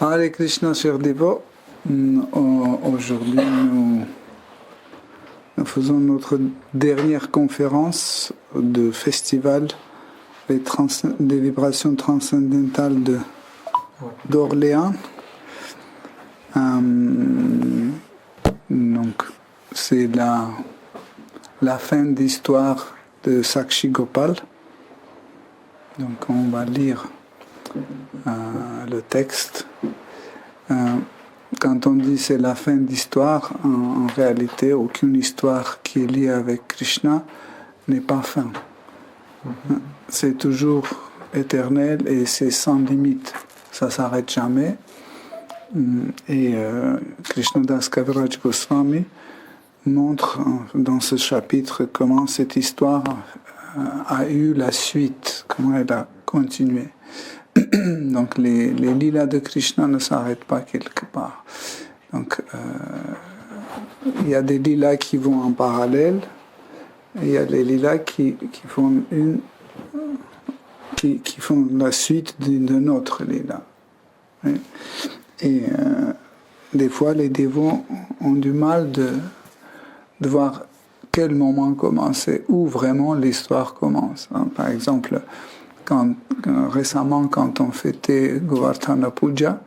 Hare Krishna, chers dévots. Aujourd'hui, nous faisons notre dernière conférence de festival des vibrations transcendantales d'Orléans. Donc, c'est la fin d'histoire de Sakshi Gopal. Donc, on va lire le texte. Quand on dit c'est la fin d'histoire, en réalité, aucune histoire qui est liée avec Krishna n'est pas fin. C'est toujours éternel et c'est sans limite. Ça ne s'arrête jamais. Et Krishnadas Kaviraj Goswami montre dans ce chapitre comment cette histoire a eu la suite, comment elle a continué. Donc les lilas de Krishna ne s'arrêtent pas quelque part. Donc il y a des lilas qui vont en parallèle et il y a des lilas qui font qui font la suite d'une autre lila. Et des fois les dévots ont du mal de voir quel moment commencer, où vraiment l'histoire commence. Par exemple, récemment, quand on fêtait Govardhana Puja,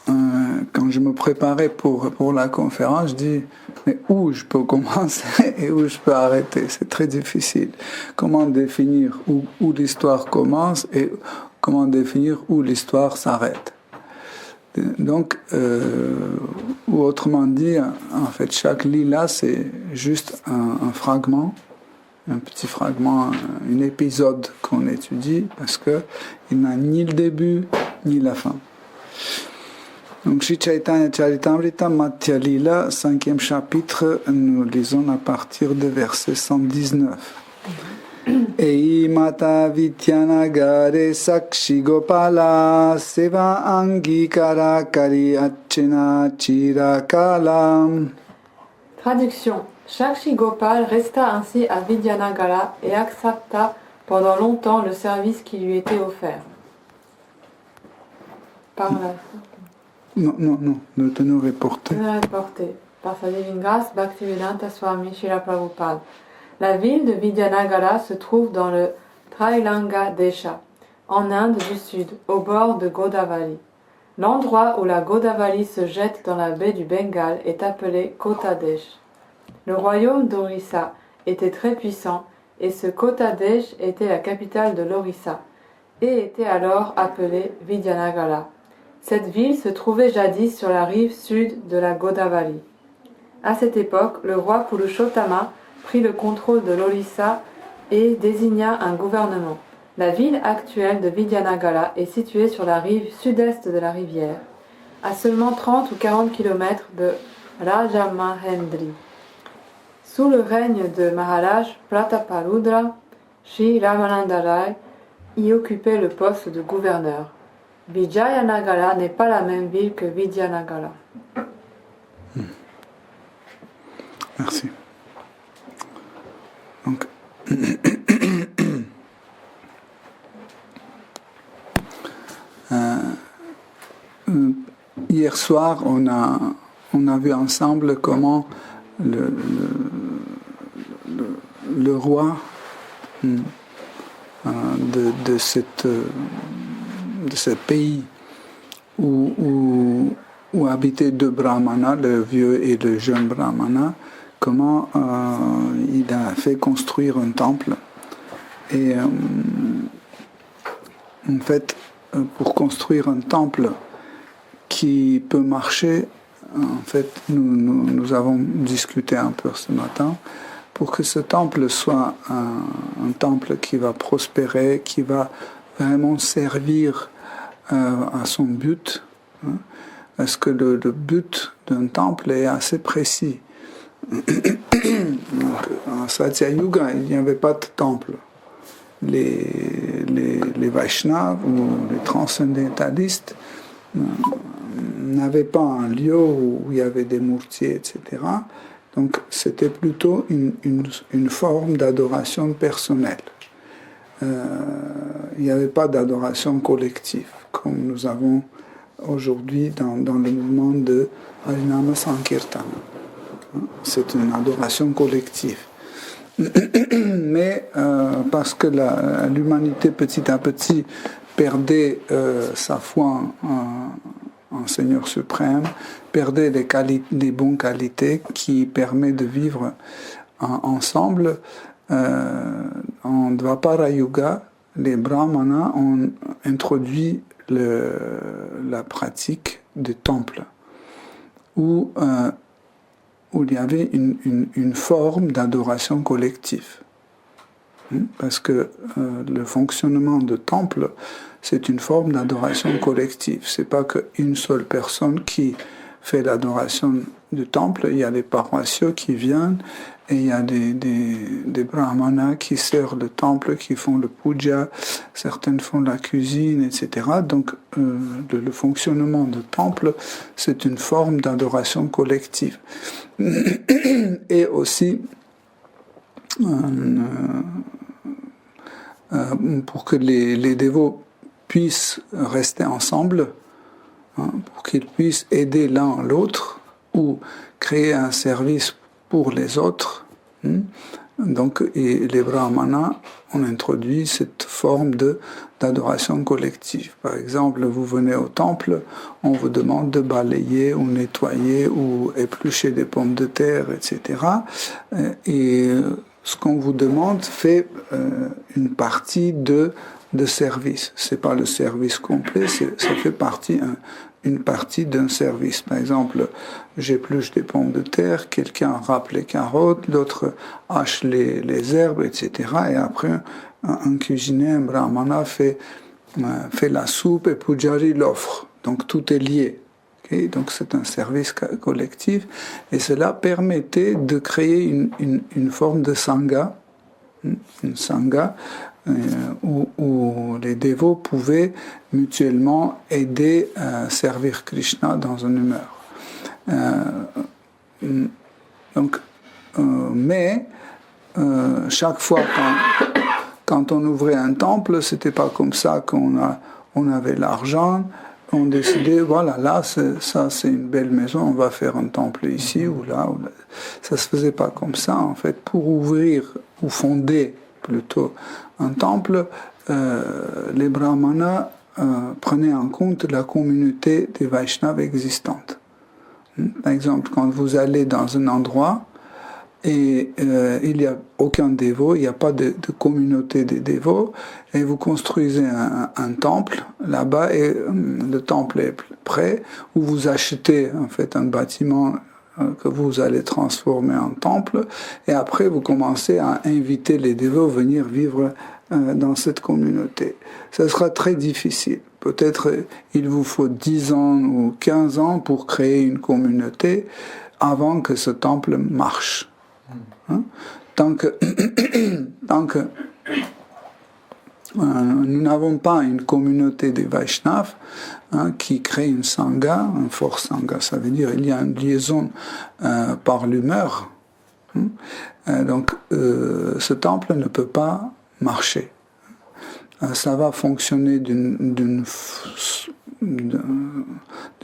quand je me préparais pour la conférence, je dis mais où je peux commencer et où je peux arrêter? C'est très difficile. Comment définir où l'histoire commence et comment définir où l'histoire s'arrête? Donc, ou autrement dit, en fait, chaque lila, c'est juste un fragment, un petit fragment, un épisode qu'on étudie, parce qu'il n'a ni le début, ni la fin. Donc, Shri Chaitanya Charitamrita Madhya Lila, 5e chapitre, nous lisons à partir de verset 119. Ei mata Vidyanagare Sakshi Gopala Seva Angikara Kari Achena Chirakala. Traduction. Sakshi Gopal resta ainsi à Vidyanagara et accepta pendant longtemps le service qui lui était offert. Par Non, nous tenons reporté. Par sa divine grâce, Bhaktivedanta Swami Srila Prabhupada. La ville de Vidyanagara se trouve dans le Trailanga Desha, en Inde du Sud, au bord de Godavari. L'endroit où la Godavari se jette dans la baie du Bengale est appelé Kotadesh. Le royaume d'Orissa était très puissant et ce Kotadesh était la capitale de l'Orissa et était alors appelée Vidyanagara. Cette ville se trouvait jadis sur la rive sud de la Godavari. À cette époque, le roi Purushottama prit le contrôle de l'Orissa et désigna un gouvernement. La ville actuelle de Vidyanagara est située sur la rive sud-est de la rivière, à seulement 30 ou 40 km de Rajamahendri. Sous le règne de Maharaj Prataparudra, Sri Ramananda Rai y occupait le poste de gouverneur. Vijayanagara n'est pas la même ville que Vidyanagara. Merci. Donc, hier soir, on a vu ensemble comment le roi de ce pays où habitaient deux brahmanas, le vieux et le jeune brahmana, comment il a fait construire un temple. Et en fait, pour construire un temple qui peut marcher, en fait, nous avons discuté un peu ce matin, pour que ce temple soit un temple qui va prospérer, qui va vraiment servir à son but, parce que le but d'un temple est assez précis. En Satya Yuga, il n'y avait pas de temple. Les Vaishnavas ou les transcendentalistes n'avaient pas un lieu où il y avait des mourtiers, etc. Donc c'était plutôt une forme d'adoration personnelle. Il n'y avait pas d'adoration collective, comme nous avons aujourd'hui dans le mouvement de Harinama Sankirtana. C'est une adoration collective. Mais parce que l'humanité petit à petit perdait sa foi en Seigneur suprême, perdait les bonnes qualités qui permettent de vivre ensemble, en Dvapara Yuga, les brahmanas ont introduit la pratique des temples, où il y avait une forme d'adoration collective. Parce que le fonctionnement de temple, c'est une forme d'adoration collective. C'est pas qu'une seule personne qui fait l'adoration du temple. Il y a les paroissiaux qui viennent et il y a des brahmanas qui servent le temple, qui font le puja, certaines font la cuisine, etc. Donc le fonctionnement du temple, c'est une forme d'adoration collective. Et aussi, pour que les dévots puissent rester ensemble, pour qu'ils puissent aider l'un l'autre ou créer un service pour les autres. Donc, et les brahmanas ont introduit cette forme d'adoration collective. Par exemple, vous venez au temple, on vous demande de balayer ou nettoyer ou éplucher des pommes de terre, etc. Et ce qu'on vous demande fait une partie de service. C'est pas le service complet, ça fait une partie d'un service. Par exemple, j'épluche des pommes de terre, quelqu'un râpe les carottes, l'autre hache les herbes, etc. Et après, un cuisinier, un brahmana fait la soupe et Pujari l'offre. Donc tout est lié. Okay? Donc c'est un service collectif. Et cela permettait de créer une forme de sangha, une sangha, où les dévots pouvaient mutuellement aider à servir Krishna dans une humeur. Mais chaque fois quand on ouvrait un temple, c'était pas comme ça on avait l'argent. On décidait, voilà, là, ça c'est une belle maison, on va faire un temple ici ou là. Ça se faisait pas comme ça, en fait. Pour ouvrir ou fonder plutôt un temple, les brahmanas prenaient en compte la communauté des Vaishnavas existantes. Par exemple, quand vous allez dans un endroit et il n'y a aucun dévot, il n'y a pas de communauté des dévots, et vous construisez un temple là-bas et le temple est prêt, ou vous achetez en fait un bâtiment que vous allez transformer en temple, et après vous commencez à inviter les dévots à venir vivre dans cette communauté. Ça sera très difficile. Peut-être il vous faut 10 ans ou 15 ans pour créer une communauté avant que ce temple marche. Tant que nous n'avons pas une communauté des Vaishnavas qui crée une sangha, un fort sangha, ça veut dire il y a une liaison par l'humeur. Donc ce temple ne peut pas marcher. Ça va fonctionner d'une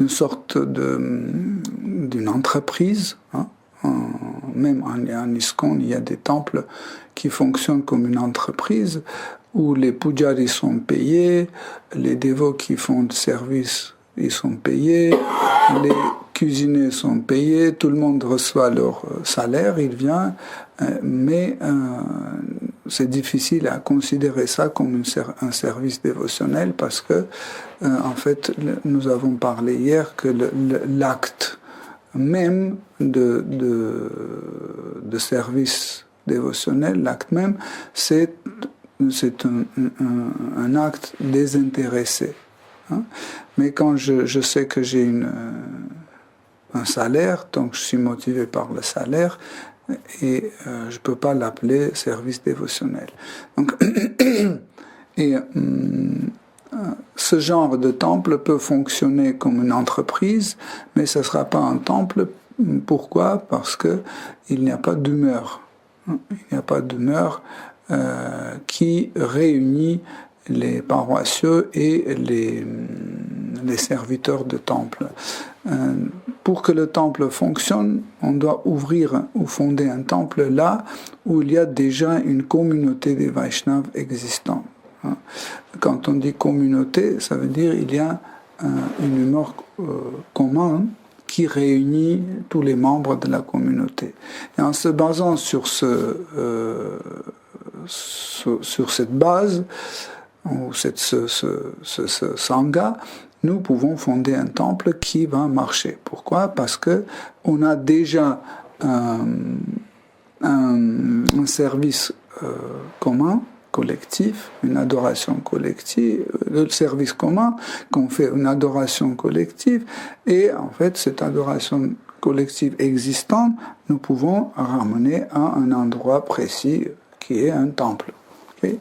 sorte d'une entreprise. Même en ISKCON, il y a des temples qui fonctionnent comme une entreprise où les pujaris sont payés, les dévots qui font le service, ils sont payés, les cuisiniers sont payés, tout le monde reçoit leur salaire, il vient, mais c'est difficile à considérer ça comme un service dévotionnel parce que, en fait, nous avons parlé hier que l'acte même de service dévotionnel, l'acte même, c'est un acte désintéressé. Mais quand je sais que j'ai un salaire, donc je suis motivé par le salaire, et je ne peux pas l'appeler service dévotionnel. Donc, et ce genre de temple peut fonctionner comme une entreprise, mais ce ne sera pas un temple. Pourquoi ? Parce qu'il n'y a pas d'humeur. Il n'y a pas d'humeur qui réunit les paroissieux et les serviteurs de temple. Pour que le temple fonctionne, on doit ouvrir ou fonder un temple là où il y a déjà une communauté des Vaishnavas existants. Quand on dit communauté, ça veut dire qu'il y a une humeur commune qui réunit tous les membres de la communauté. Et en se basant sur cette base, ou ce sangha, nous pouvons fonder un temple qui va marcher. Pourquoi? Parce que on a déjà un service commun, collectif, une adoration collective, le service commun qu'on fait, une adoration collective, et en fait cette adoration collective existante, nous pouvons ramener à un endroit précis qui est un temple. Okay?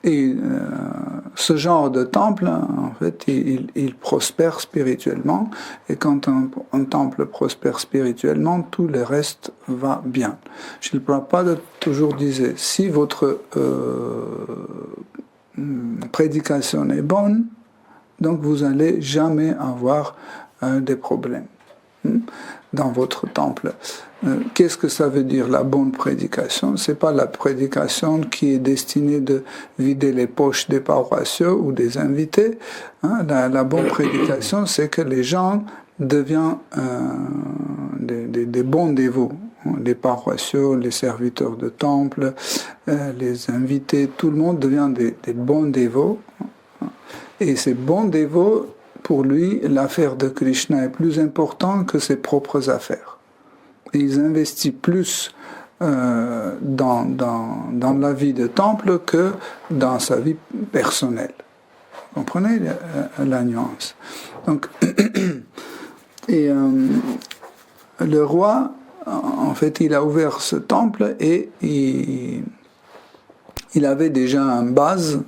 Et ce genre de temple, en fait, il prospère spirituellement, et quand un temple prospère spirituellement, tout le reste va bien. Shri Prabhupada toujours disait, si votre prédication est bonne, donc vous n'allez jamais avoir des problèmes dans votre temple. Qu'est-ce que ça veut dire la bonne prédication? C'est pas la prédication qui est destinée de vider les poches des paroissiens ou des invités. La bonne prédication, c'est que les gens deviennent des bons dévots. Les paroissiens, les serviteurs de temple, les invités, tout le monde devient des bons dévots. Et ces bons dévots, pour lui, l'affaire de Krishna est plus importante que ses propres affaires. Et ils investissent plus dans la vie de temple que dans sa vie personnelle. Vous comprenez la nuance? Donc, et le roi, en fait, il a ouvert ce temple et il avait déjà une base,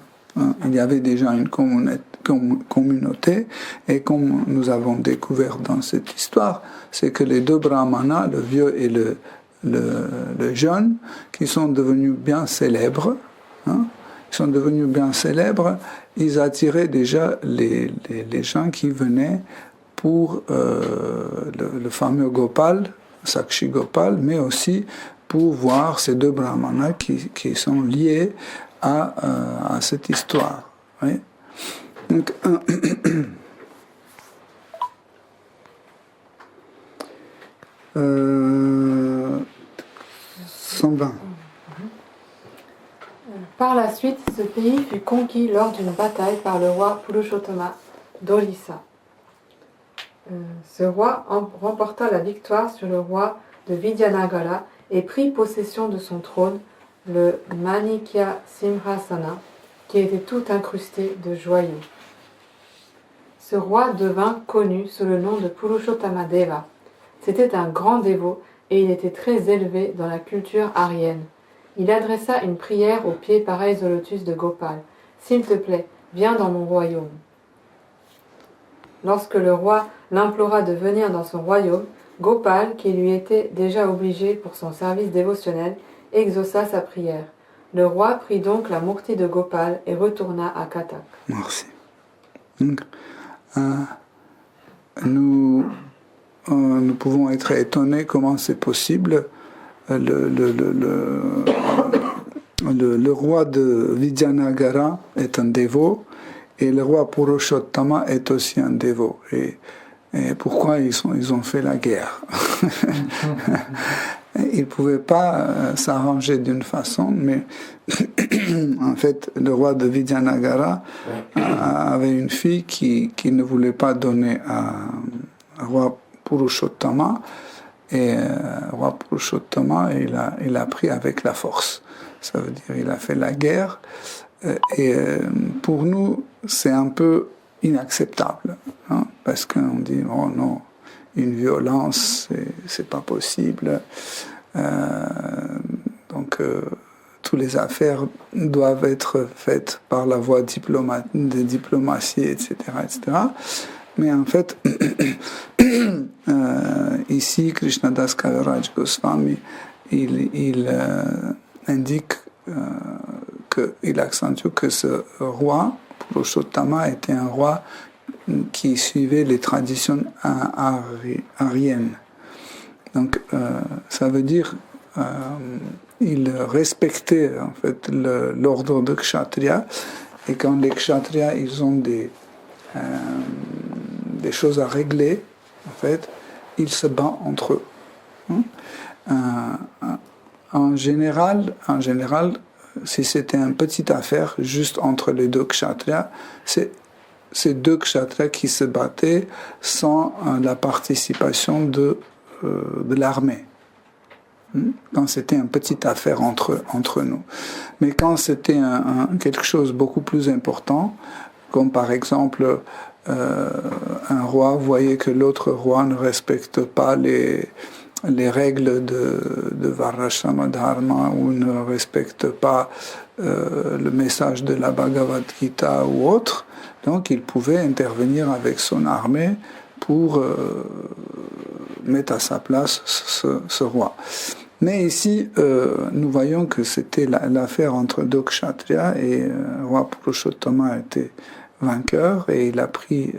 il y avait déjà une communauté, et comme nous avons découvert dans cette histoire, c'est que les deux brahmanas, le vieux et le jeune, qui sont devenus bien célèbres, ils attiraient déjà les gens qui venaient pour le fameux Gopal, Sakshi Gopal, mais aussi pour voir ces deux brahmanas qui sont liés à cette histoire. Oui. Donc, 120. Par la suite, ce pays fut conquis lors d'une bataille par le roi Purushottama d'Orissa. Ce roi remporta la victoire sur le roi de Vidyanagara et prit possession de son trône, le Manikya Simhasana, qui était tout incrusté de joyaux. Ce roi devint connu sous le nom de Purushottama Deva. C'était un grand dévot et il était très élevé dans la culture aryenne. Il adressa une prière aux pieds pareils au lotus de Gopal. « S'il te plaît, viens dans mon royaume. » Lorsque le roi l'implora de venir dans son royaume, Gopal, qui lui était déjà obligé pour son service dévotionnel, exauça sa prière. Le roi prit donc la Murti de Gopal et retourna à Katak. Merci. Donc, nous pouvons être étonnés comment c'est possible. Le roi de Vidyanagara est un dévot et le roi Purushottama est aussi un dévot. Et pourquoi ils ont fait la guerre? Ils ne pouvaient pas s'arranger d'une façon, mais en fait, le roi de Vidyanagara avait une fille qui ne voulait pas donner au roi Purushottama, et le roi Purushottama, il a pris avec la force. Ça veut dire il a fait la guerre, et pour nous, c'est un peu inacceptable, parce qu'on dit, oh non, une violence, c'est pas possible. Donc, toutes les affaires doivent être faites par la voie de diplomatie, etc., etc. Mais en fait, ici, Krishnadas Kaviraj Goswami, il indique il accentue que ce roi, Purushottama, était un roi qui suivait les traditions aryennes. Donc, ça veut dire il respectait en fait l'ordre de Kshatriya, et quand les Kshatriyas ils ont des choses à régler, en fait, ils se battent entre eux. En général, si c'était une petite affaire juste entre les deux Kshatriyas, c'est deux Kshatriyas qui se battaient sans la participation de l'armée. Quand c'était une petite affaire entre nous. Mais quand c'était quelque chose de beaucoup plus important, comme par exemple un roi voyait que l'autre roi ne respecte pas les règles de Varnashrama Dharma ou ne respecte pas le message de la Bhagavad Gita ou autre, donc il pouvait intervenir avec son armée pour mettre à sa place ce roi. Mais ici, nous voyons que c'était l'affaire entre deux Kshatriyas et le roi Purushottama était vainqueur et il a pris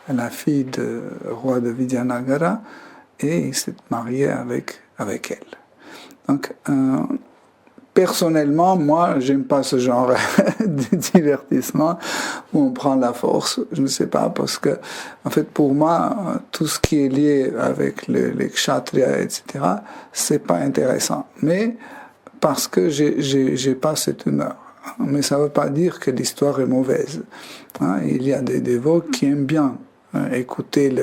la fille du roi de Vidyanagara et il s'est marié avec elle. Donc, personnellement, moi, j'aime pas ce genre de divertissement où on prend la force. Je ne sais pas, parce que, en fait, pour moi, tout ce qui est lié avec les kshatriyas, etc., c'est pas intéressant. Mais parce que j'ai pas cette humeur. Mais ça veut pas dire que l'histoire est mauvaise. Il y a des dévots qui aiment bien écouter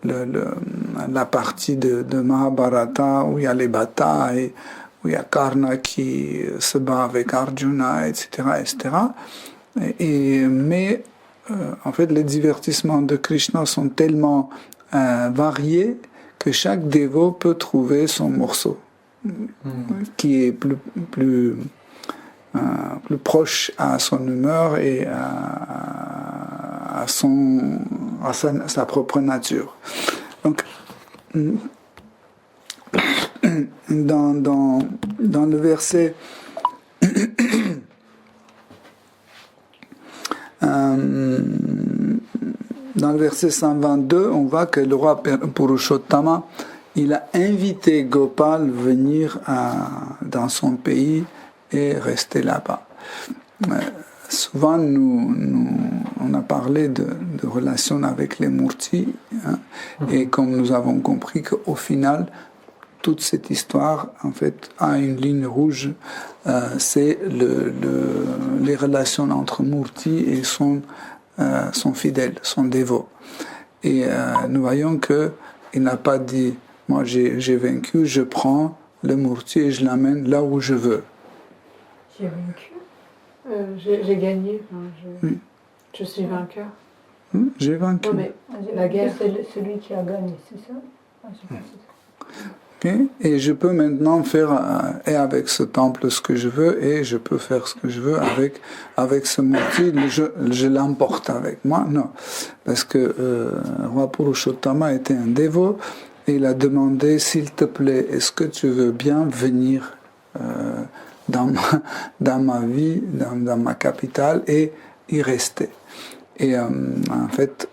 la partie de Mahabharata où il y a les batailles, où il y a Karna qui se bat avec Arjuna, etc., etc. Mais en fait, les divertissements de Krishna sont tellement variés que chaque dévot peut trouver son morceau qui est plus proche à son humeur et à sa propre nature. Donc, dans le verset dans le verset 122, on voit que le roi Purushottama, il a invité Gopal à venir dans son pays et rester là-bas. Souvent, on a parlé de relations avec les murtis, et comme nous avons compris qu'au final, toute cette histoire, en fait, a une ligne rouge, c'est les relations entre murtis et son fidèle, son dévot. Et nous voyons qu'il n'a pas dit, moi j'ai vaincu, je prends le murti et je l'amène là où je veux. J'ai vaincu. J'ai gagné. Oui. Je suis vainqueur. J'ai vaincu. Non, mais la guerre, c'est celui qui a gagné, c'est ça? Okay. Et je peux maintenant faire et avec ce temple ce que je veux, et je peux faire ce que je veux avec ce murti. Je l'emporte avec moi. Non, parce que roi Purushottama était un dévot et il a demandé, s'il te plaît, est-ce que tu veux bien venir dans ma vie, dans ma capitale, et y rester. Et en fait,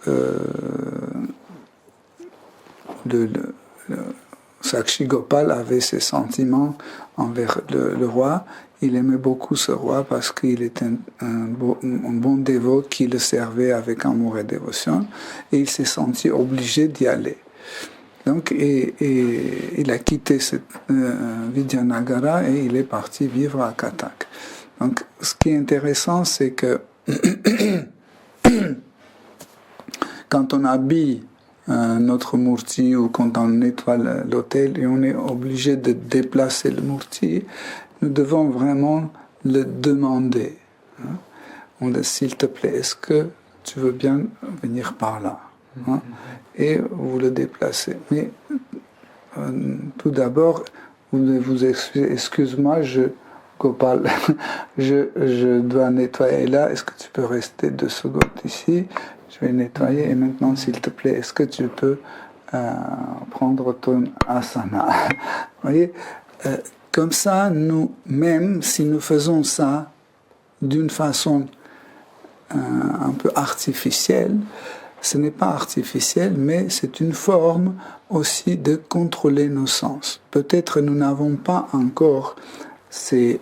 Sakshi Gopal avait ses sentiments envers le roi. Il aimait beaucoup ce roi parce qu'il était un bon dévot qui le servait avec amour et dévotion, et il s'est senti obligé d'y aller. Donc, et il a quitté Vidyanagara et il est parti vivre à Katak. Donc, ce qui est intéressant, c'est que quand on habille notre murti ou quand on nettoie l'autel et on est obligé de déplacer le murti, nous devons vraiment le demander. On dit, s'il te plaît, est-ce que tu veux bien venir par là? Et vous le déplacez. Mais tout d'abord, vous excuse-moi, Gopal, je dois nettoyer là, est-ce que tu peux rester 2 secondes ici? Je vais nettoyer, et maintenant, s'il te plaît, est-ce que tu peux prendre ton asana? Vous voyez, comme ça, nous, même si nous faisons ça d'une façon un peu artificielle. Ce n'est pas artificiel, mais c'est une forme aussi de contrôler nos sens. Peut-être nous n'avons pas encore ces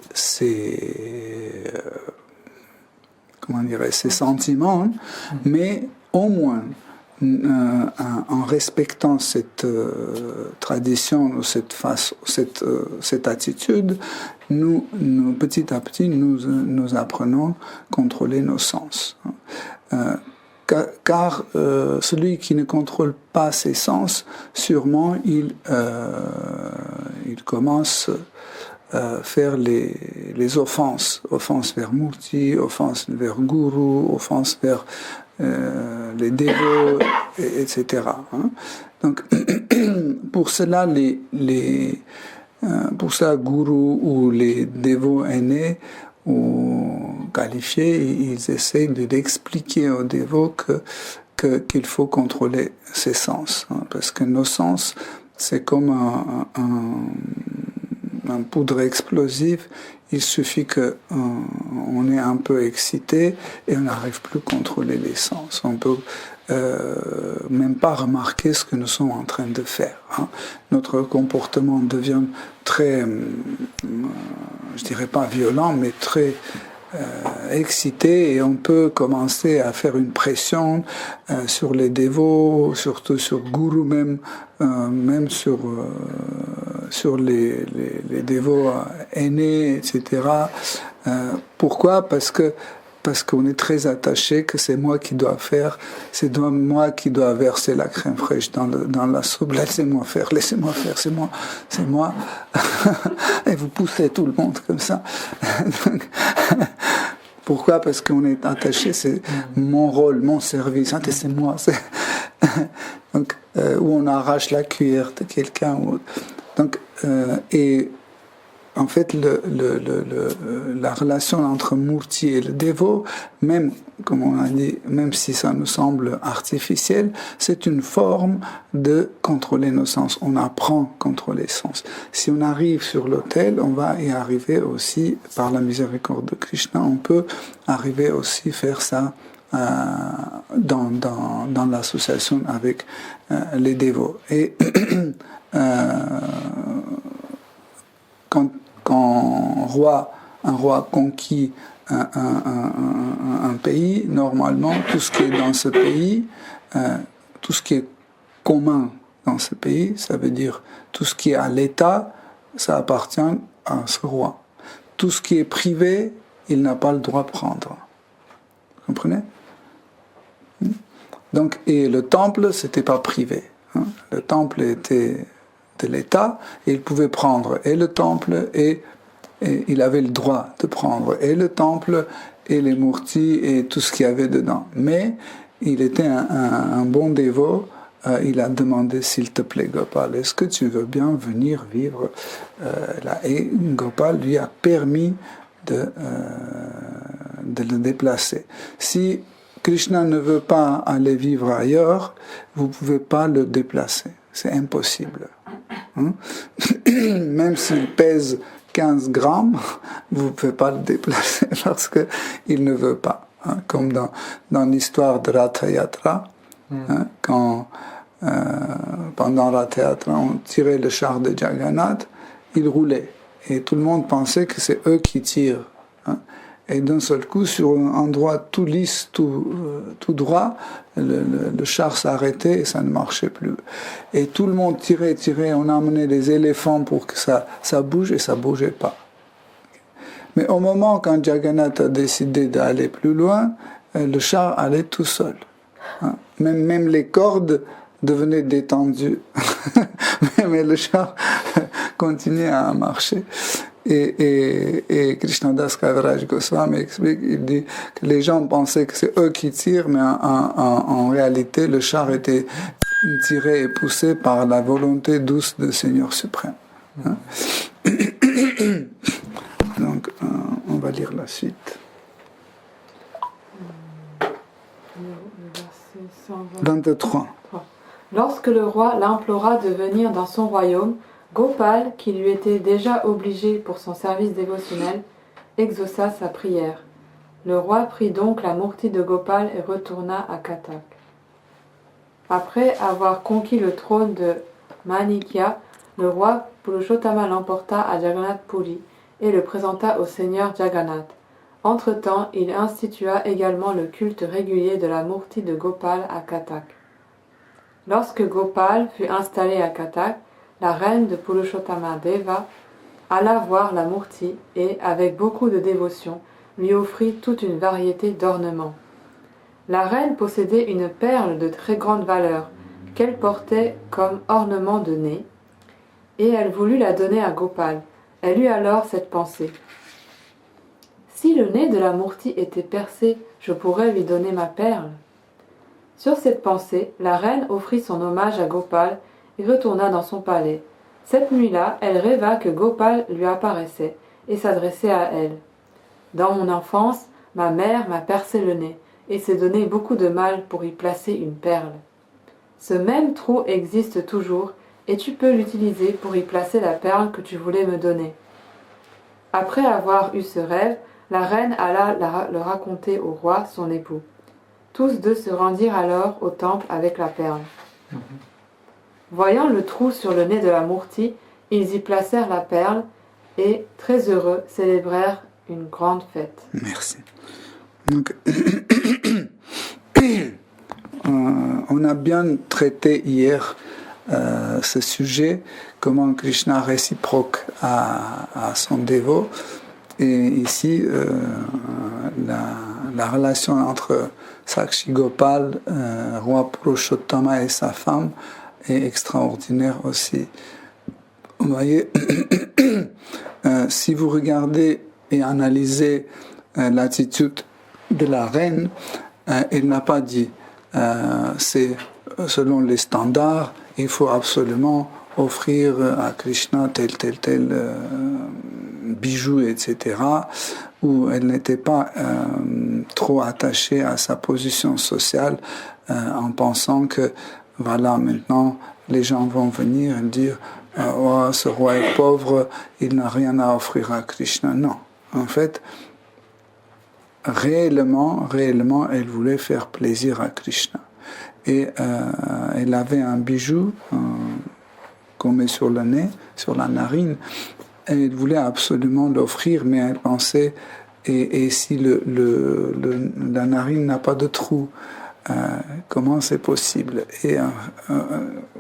sentiments, mais au moins, en respectant cette tradition, cette attitude, nous, petit à petit, nous apprenons à contrôler nos sens. Car celui qui ne contrôle pas ses sens, sûrement il commence à faire les offenses vers Murti, offenses vers Guru, offenses vers les dévots, etc. Donc, pour cela, Guru ou les dévots aînés ou qualifiés, ils essayent d'expliquer aux dévots qu'il faut contrôler ses sens, parce que nos sens, c'est comme un poudre explosive. Il suffit qu'on est un peu excité et on n'arrive plus à contrôler les sens. On peut même pas remarquer ce que nous sommes en train de faire. Notre comportement devient très, je dirais pas violent, mais très excité, et on peut commencer à faire une pression sur les dévots, surtout sur Guru même sur les dévots aînés, etc. Pourquoi ? Parce qu'on est très attaché, que c'est moi qui dois faire, c'est moi qui dois verser la crème fraîche dans la soupe. Laissez-moi faire, c'est moi. Et vous poussez tout le monde comme ça. Pourquoi ? Parce qu'on est attaché, c'est mon rôle, mon service, c'est moi. Donc, où on arrache la cuillère de quelqu'un. Donc, et en fait, la relation entre Murti et le dévot, même, comme on a dit, même si ça nous semble artificiel, c'est une forme de contrôler nos sens. On apprend à contrôler les sens. Si on arrive sur l'autel, on va y arriver aussi, par la miséricorde de Krishna, on peut arriver aussi à faire ça dans l'association avec les dévots. Et quand un roi conquit un pays, normalement, tout ce qui est dans ce pays, tout ce qui est commun dans ce pays, ça veut dire tout ce qui est à l'État, ça appartient à ce roi. Tout ce qui est privé, il n'a pas le droit de prendre. Vous comprenez ? Donc, et le temple, c'était pas privé. Le temple était de l'État, et il pouvait prendre et le temple, et il avait le droit de prendre et le temple et les murtis et tout ce qu'il y avait dedans. Mais il était un bon dévot. Il a demandé, s'il te plaît, Gopal, est-ce que tu veux bien venir vivre là ? Et Gopal lui a permis de le déplacer. Si Krishna ne veut pas aller vivre ailleurs, vous ne pouvez pas le déplacer. C'est impossible. Même s'il pèse 15 grammes, vous ne pouvez pas le déplacer parce qu'il ne veut pas. Comme dans l'histoire de Ratha Yatra, quand pendant Ratha Yatra, on tirait le char de Jagannath, il roulait. Et tout le monde pensait que c'est eux qui tirent. Et d'un seul coup, sur un endroit tout lisse, tout droit, le char s'arrêtait et ça ne marchait plus. Et tout le monde tirait, on a amené des éléphants pour que ça bouge, et ça ne bougeait pas. Mais au moment quand Jagannath a décidé d'aller plus loin, le char allait tout seul. Même les cordes devenaient détendues. Mais le char continuait à marcher. Et Krishnadas Kaviraj Goswami explique, il dit que les gens pensaient que c'est eux qui tirent, mais en réalité, le char était tiré et poussé par la volonté douce du Seigneur suprême. Donc, on va lire la suite. 23. Lorsque le roi l'implora de venir dans son royaume, Gopal, qui lui était déjà obligé pour son service dévotionnel, exauça sa prière. Le roi prit donc la Murti de Gopal et retourna à Katak. Après avoir conquis le trône de Manikya, le roi Purushottama l'emporta à Jagannath Puri et le présenta au seigneur Jagannath. Entre-temps, il institua également le culte régulier de la Murti de Gopal à Katak. Lorsque Gopal fut installé à Katak, la reine de Purushottama Deva alla voir la Murti et, avec beaucoup de dévotion, lui offrit toute une variété d'ornements. La reine possédait une perle de très grande valeur, qu'elle portait comme ornement de nez, et elle voulut la donner à Gopal. Elle eut alors cette pensée. Si le nez de la Murti était percé, je pourrais lui donner ma perle. Sur cette pensée, la reine offrit son hommage à Gopal et retourna dans son palais. Cette nuit-là, elle rêva que Gopal lui apparaissait et s'adressait à elle. Dans mon enfance, ma mère m'a percé le nez et s'est donné beaucoup de mal pour y placer une perle. Ce même trou existe toujours et tu peux l'utiliser pour y placer la perle que tu voulais me donner. Après avoir eu ce rêve, la reine alla le raconter au roi, son époux. Tous deux se rendirent alors au temple avec la perle. Voyant le trou sur le nez de la Murti, ils y placèrent la perle et, très heureux, célébrèrent une grande fête. Merci. Donc, on a bien traité hier ce sujet, comment Krishna réciproque à son dévot. Et ici, la relation entre Sakshi Gopal, roi Purushottama et sa femme est extraordinaire aussi. Vous voyez, si vous regardez et analysez l'attitude de la reine, elle n'a pas dit c'est selon les standards, il faut absolument offrir à Krishna tel bijou, etc., où elle n'était pas trop attachée à sa position sociale en pensant que voilà, maintenant les gens vont venir et dire oh, ce roi est pauvre, il n'a rien à offrir à Krishna. Non, en fait, réellement, elle voulait faire plaisir à Krishna. Et elle avait un bijou qu'on met sur le nez, sur la narine, et elle voulait absolument l'offrir, mais elle pensait, et si la narine n'a pas de trou, comment c'est possible? Et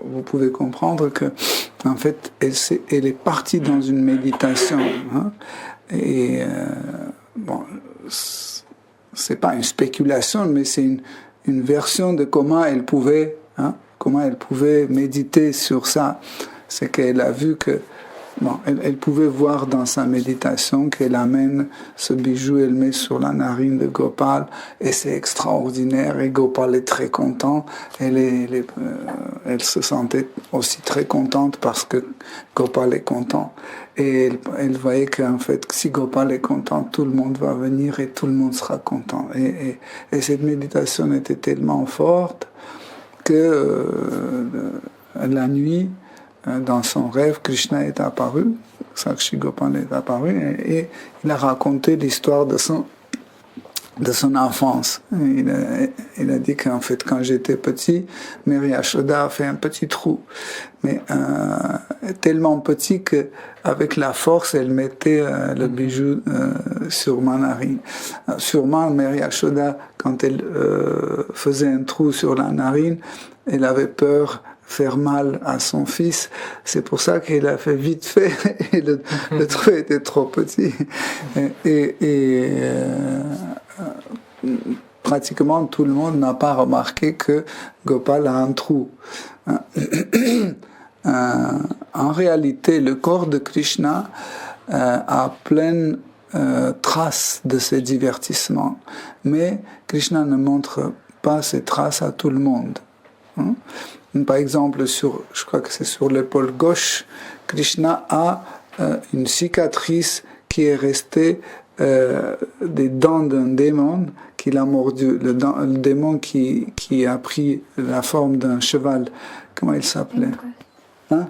vous pouvez comprendre que, en fait, elle est partie dans une méditation, hein, et bon, c'est pas une spéculation, mais c'est une version de comment elle pouvait méditer sur ça. C'est qu'elle a vu que elle pouvait voir dans sa méditation qu'elle amène ce bijou, elle met sur la narine de Gopal, et c'est extraordinaire, et Gopal est très content, elle se sentait aussi très contente parce que Gopal est content, et elle voyait qu'en fait, si Gopal est content, tout le monde va venir et tout le monde sera content, et cette méditation était tellement forte que la nuit, dans son rêve, Krishna est apparu, Sakshi Gopal est apparu, et il a raconté l'histoire de son enfance. Il a dit qu'en fait, quand j'étais petit, Mary Yashoda a fait un petit trou, mais tellement petit qu'avec la force, elle mettait le bijou sur ma narine. Sûrement, Mary Yashoda, quand elle faisait un trou sur la narine, elle avait peur faire mal à son fils, c'est pour ça qu'il a fait vite fait, et le trou était trop petit. Pratiquement tout le monde n'a pas remarqué que Gopal a un trou. En réalité, le corps de Krishna a plein traces de ces divertissements, mais Krishna ne montre pas ces traces à tout le monde. Par exemple, je crois que c'est sur l'épaule gauche, Krishna a une cicatrice qui est restée des dents d'un démon qui l'a mordu, le démon qui a pris la forme d'un cheval. Comment il s'appelait? Hein?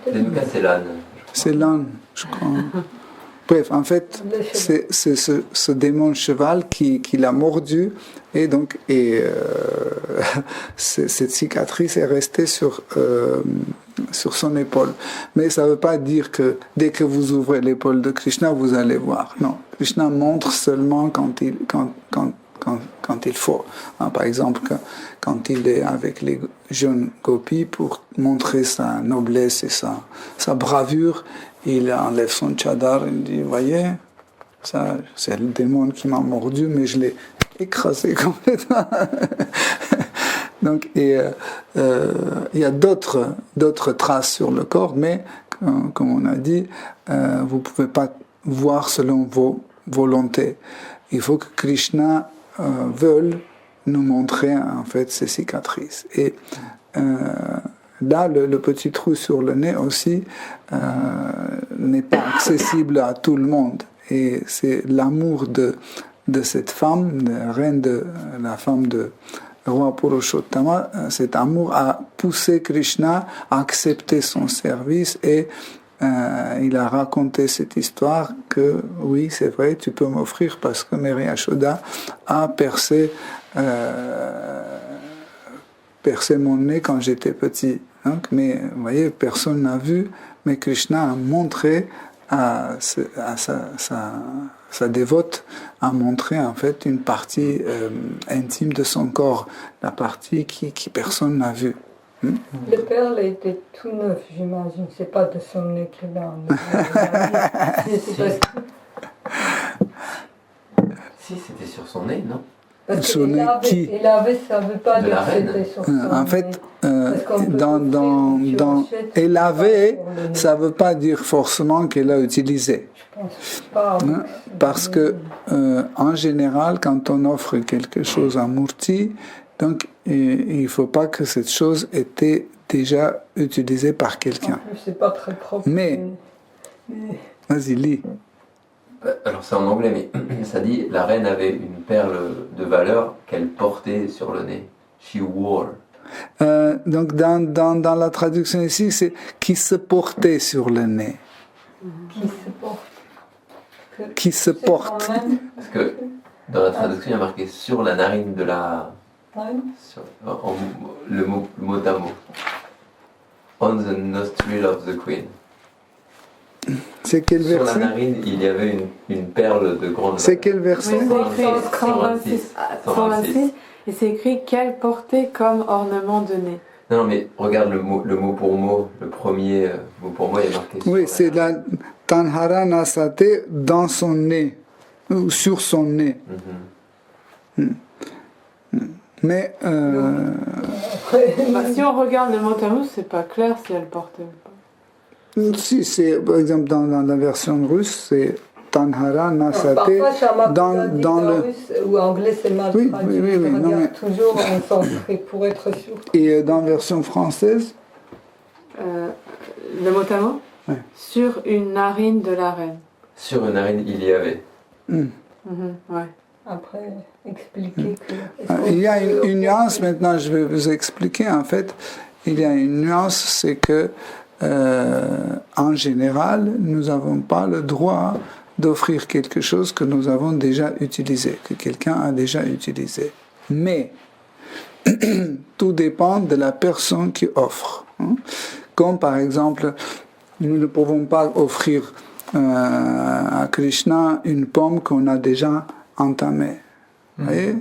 Tenuka, c'est l'âne. C'est l'âne, je crois. Bref, en fait, c'est ce démon cheval qui l'a mordu, et donc cette cicatrice est restée sur son épaule. Mais ça ne veut pas dire que dès que vous ouvrez l'épaule de Krishna, vous allez voir. Non, Krishna montre seulement quand il faut. Hein, par exemple, quand il est avec les jeunes gopis pour montrer sa noblesse et sa bravure, il enlève son tchadar et il dit, voyez, ça, c'est le démon qui m'a mordu, mais je l'ai écrasé complètement. Donc, il y a d'autres traces sur le corps, mais comme on a dit, vous ne pouvez pas voir selon vos volontés. Il faut que Krishna veuille nous montrer en fait ces cicatrices. Et là, le petit trou sur le nez aussi n'est pas accessible à tout le monde. Et c'est l'amour de cette femme, la femme de roi Purushottama, cet amour a poussé Krishna à accepter son service, et il a raconté cette histoire que oui, c'est vrai, tu peux m'offrir parce que Mary Yashoda a percé mon nez quand j'étais petit. Donc, mais vous voyez, personne n'a vu, mais Krishna a montré à sa dévote, a montré en fait une partie intime de son corps, la partie qui personne n'a vue. Le perle était tout neuf, j'imagine. C'est pas de son nez qu'il a. Si, c'était sur son nez, non? Parce qu'il avait, ça veut pas dire que c'était sur son nez. En fait, elle avait, ça veut pas dire forcément qu'elle a utilisé. Je pense pas. Parce que, en général, quand on offre quelque chose à Murti, donc, il ne faut pas que cette chose ait été déjà utilisée par quelqu'un. En plus, c'est pas très propre. Mais vas-y, lis. Alors c'est en anglais, mais ça dit la reine avait une perle de valeur qu'elle portait sur le nez. She wore. Donc dans la traduction ici, c'est qui se portait sur le nez. Qui se porte. Qui se porte. Parce que dans la traduction, il y a marqué sur la narine de la. Le mot à mot. On the nostril of the queen. C'est quel verset? Sur la narine, il y avait une perle de grande. C'est quel verset? Oui, c'est écrit 126, et c'est écrit qu'elle portait comme ornement de nez. Non, mais regarde le mot pour mot, le premier mot pour mot, il est marqué. Oui, c'est la Tanhara Nasate dans son nez, ou sur son nez. Mais si on regarde le mot à mot, c'est pas clair si elle portait ou pas. Si, c'est par exemple dans la version russe, c'est Tanhara Nasate. Dans le russe ou anglais, c'est mal traduit. Oui, non, mais toujours en sanskrit pour être sûr. Et dans la version française, le mot à mot, ouais. Sur une narine de la reine. Sur une narine, il y avait. Ouais. Après, expliquer que... Il y a une nuance, maintenant je vais vous expliquer, en fait, il y a une nuance, c'est que en général, nous n'avons pas le droit d'offrir quelque chose que nous avons déjà utilisé, que quelqu'un a déjà utilisé. Mais, tout dépend de la personne qui offre. Comme par exemple, nous ne pouvons pas offrir à Krishna une pomme qu'on a déjà entamée. Voyez?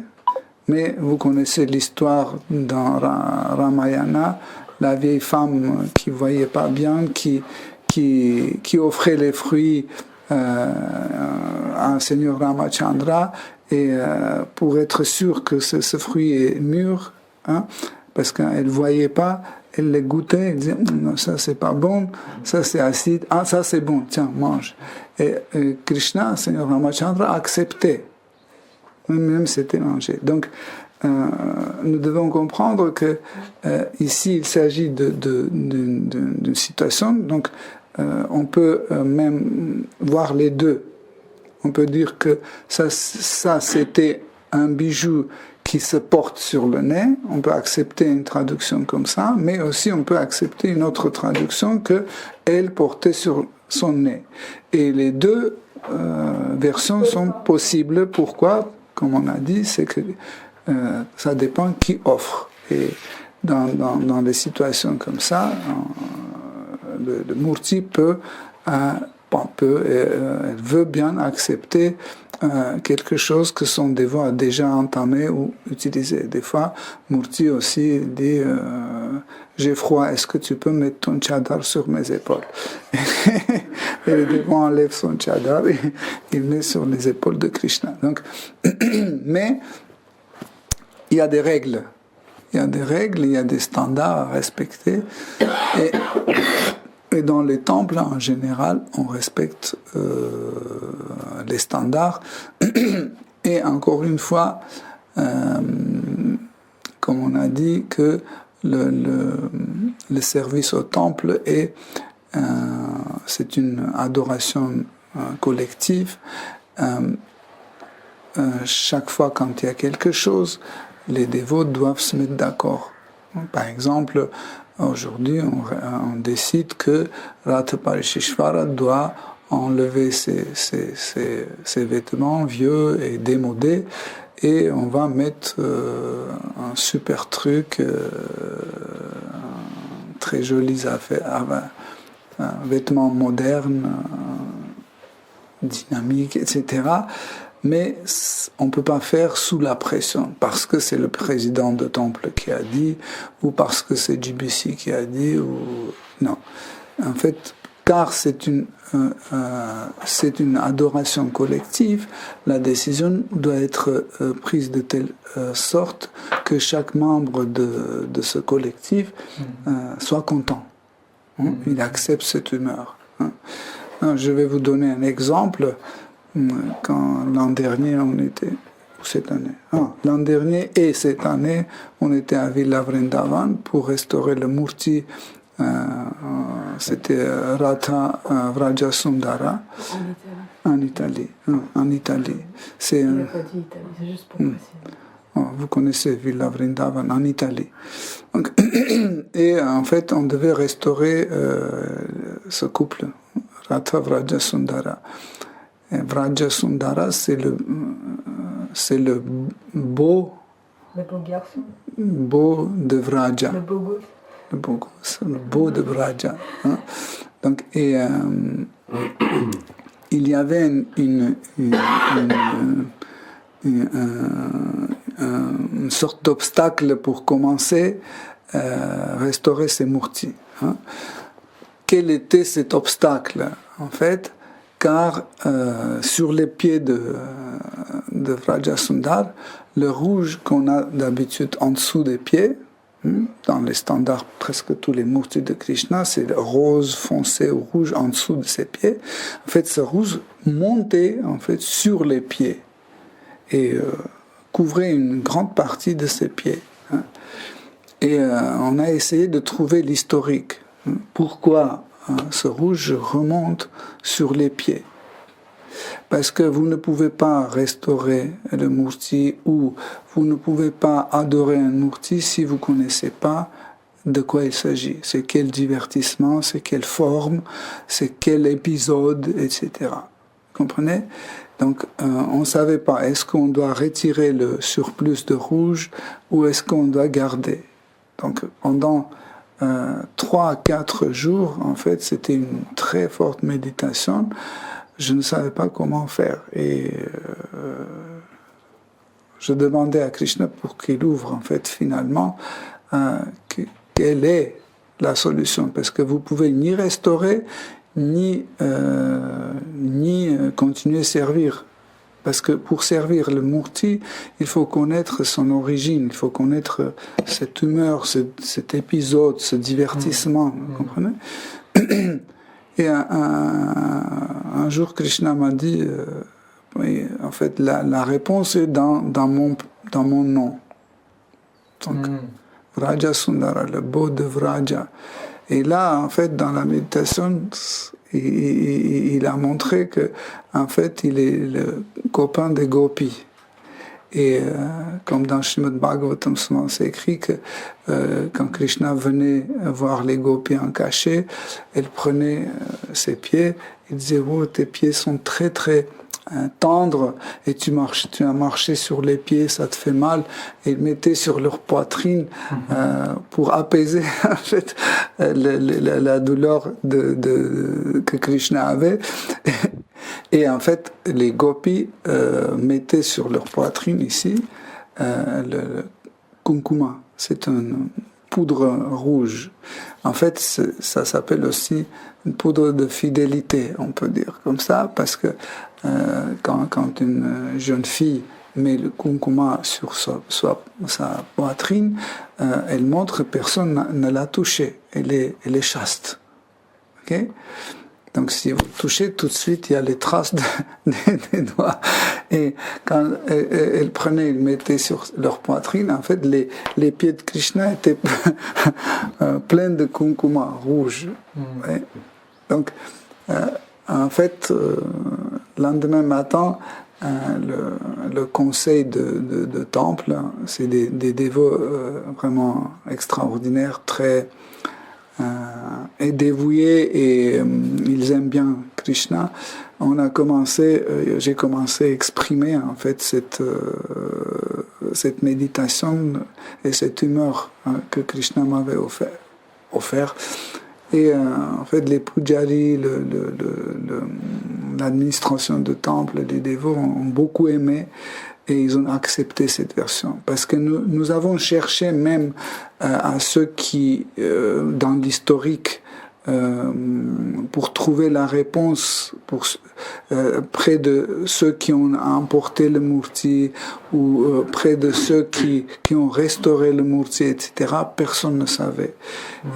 Mais vous connaissez l'histoire dans Ramayana, la vieille femme qui ne voyait pas bien, qui offrait les fruits à Seigneur Ramachandra, et pour être sûr que ce fruit est mûr, parce qu'elle ne voyait pas, elle les goûtait, elle disait non, ça c'est pas bon, ça c'est acide, ça c'est bon, tiens, mange. Et Krishna, Seigneur Ramachandra, a accepté, même c'était mangé. Donc, nous devons comprendre que ici il s'agit d'une situation, donc on peut même voir les deux. On peut dire que ça c'était un bijou qui se porte sur le nez, on peut accepter une traduction comme ça, mais aussi on peut accepter une autre traduction que elle portait sur son nez. Et les deux versions sont possibles. Pourquoi? Comme on a dit, c'est que ça dépend qui offre. Et dans des situations comme ça, le Murti elle veut bien accepter quelque chose que son dévot a déjà entamé ou utilisé. Des fois, Murti aussi dit j'ai froid, est-ce que tu peux mettre ton tchadar sur mes épaules? Et le dévot enlève son tchadar et il met sur les épaules de Krishna. Donc, mais il y a des règles. Il y a des standards à respecter. Et dans les temples, en général, on respecte les standards. Et encore une fois, comme on a dit, que le service au temple c'est une adoration collective. Chaque fois quand il y a quelque chose, les dévots doivent se mettre d'accord. Par exemple, aujourd'hui, on décide que Ratha Parishishvara doit enlever ses vêtements vieux et démodés et on va mettre un super truc, très joli un vêtement moderne, dynamique, etc. Mais on ne peut pas faire sous la pression, parce que c'est le président de temple qui a dit, ou parce que c'est GBC qui a dit, ou non. En fait, car c'est une adoration collective, la décision doit être prise de telle sorte que chaque membre de ce collectif soit content. Il accepte cette humeur. Je vais vous donner un exemple. Quand l'an dernier, l'an dernier et cette année, on était à Villa Vrindavan pour restaurer le Murti. C'était Ratha Vraja Sundara en Italie. C'est Il n'a pas dit Italie, c'est juste pour préciser. Vous connaissez Villa Vrindavan en Italie. Donc, et en fait, on devait restaurer ce couple, Ratha Vraja Sundara. Et Vraja Sundara, c'est le beau. Le beau garçon. Beau de Vraja. Le beau gosse. Le beau gosse, le beau de Vraja. Hein. Donc, il y avait une sorte d'obstacle pour commencer à restaurer ces murtis. Hein. Quel était cet obstacle, en fait? Car sur les pieds de Vraja Sundar, le rouge qu'on a d'habitude en dessous des pieds, dans les standards, presque tous les murtis de Krishna, c'est rose foncé ou rouge en dessous de ses pieds. En fait, ce rouge montait en fait sur les pieds et couvrait une grande partie de ses pieds. Hein. Et on a essayé de trouver l'historique. Pourquoi ce rouge remonte sur les pieds? Parce que vous ne pouvez pas restaurer le murti ou vous ne pouvez pas adorer un murti si vous ne connaissez pas de quoi il s'agit. C'est quel divertissement, c'est quelle forme, c'est quel épisode, etc. Vous comprenez? Donc on ne savait pas, est-ce qu'on doit retirer le surplus de rouge ou est-ce qu'on doit garder? Donc pendant 3 à 4 jours, en fait, c'était une très forte méditation. Je ne savais pas comment faire. Et je demandais à Krishna pour qu'il ouvre, en fait, finalement, quelle est la solution. Parce que vous pouvez ni restaurer, ni continuer à servir. Parce que pour servir le murti, il faut connaître son origine, il faut connaître cette humeur, cet épisode, ce divertissement. Vous comprenez? Et un jour, Krishna m'a dit, oui, en fait, la réponse est dans mon nom. Donc, Vraja Sundara, le beau de Vraja. Et là, en fait, dans la méditation, il a montré que, en fait, il est le copain des gopis. Et comme dans Srimad Bhagavatam, souvent c'est écrit que quand Krishna venait voir les gopis en cachet, elle prenait ses pieds, il disait oh, tes pieds sont très très tendres et tu as marché sur les pieds, ça te fait mal. Et il mettait sur leur poitrine pour apaiser en fait la douleur que Krishna avait. Et en fait, les gopis mettaient sur leur poitrine ici le kunkuma. C'est une poudre rouge. En fait, ça s'appelle aussi une poudre de fidélité, on peut dire comme ça, parce que quand une jeune fille met le kunkuma sur sa poitrine, elle montre que personne ne l'a touchée. Elle est chaste. Okay? Donc si vous touchez, tout de suite, il y a les traces des doigts. Et quand elle prenait, elle mettait sur leur poitrine, en fait, les pieds de Krishna étaient pleins de kunkuma rouge. Ouais. Donc, en fait, le lendemain matin, le conseil de temple, c'est des dévots vraiment extraordinaires, très et dévoués, et ils aiment bien Krishna. J'ai commencé à exprimer en fait cette méditation et cette humeur que Krishna m'avait offert. Et en fait, les pujaris, l'administration de temple, les dévots ont beaucoup aimé et ils ont accepté cette version. Parce que nous avons cherché même à ceux qui, dans l'historique, pour trouver la réponse près de ceux qui ont emporté le murti ou près de ceux qui ont restauré le murti, etc. Personne ne savait.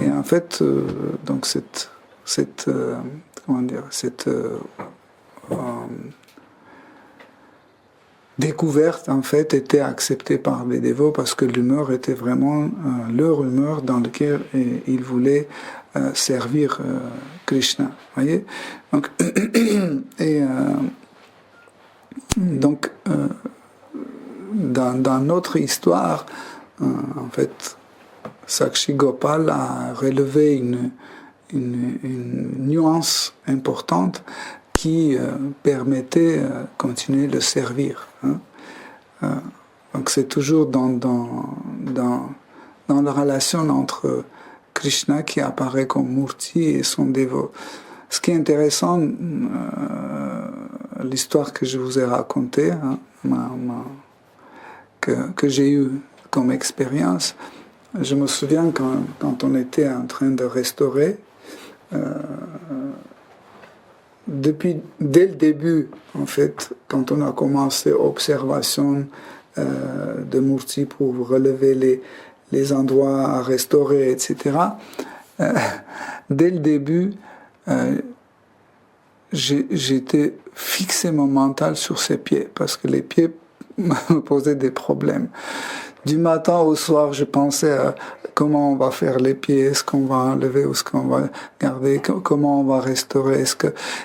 Et en fait, donc cette découverte en fait était acceptée par les dévots parce que l'humeur était vraiment leur humeur dans laquelle ils voulaient servir Krishna, voyez. Donc, dans notre histoire, en fait, Sakshi Gopal a relevé une nuance importante qui permettait de continuer de servir. Donc c'est toujours dans la relation entre Krishna qui apparaît comme Murti et son dévot. Ce qui est intéressant, l'histoire que je vous ai racontée, que j'ai eue comme expérience, je me souviens quand on était en train de restaurer, dès le début, en fait, quand on a commencé l'observation de Murti pour relever les endroits à restaurer, etc., dès le début, j'étais fixé mon mental sur ses pieds, parce que les pieds me posaient des problèmes. Du matin au soir, je pensais à comment on va faire les pieds, est-ce qu'on va enlever ou est-ce qu'on va garder, comment on va restaurer,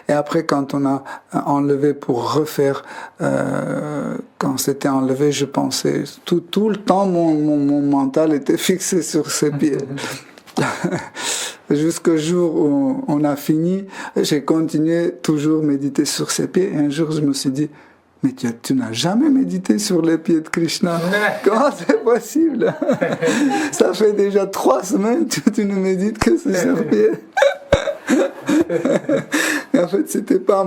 et après quand on a enlevé pour refaire, quand c'était enlevé, je pensais tout le temps mon mental était fixé sur ses pieds. Jusqu'au jour où on a fini, j'ai continué toujours méditer sur ses pieds, et un jour je me suis dit, mais tu n'as jamais médité sur les pieds de Krishna. Comment c'est possible? Ça fait déjà 3 semaines que tu ne médites que sur ses pieds. Et en fait, c'était pas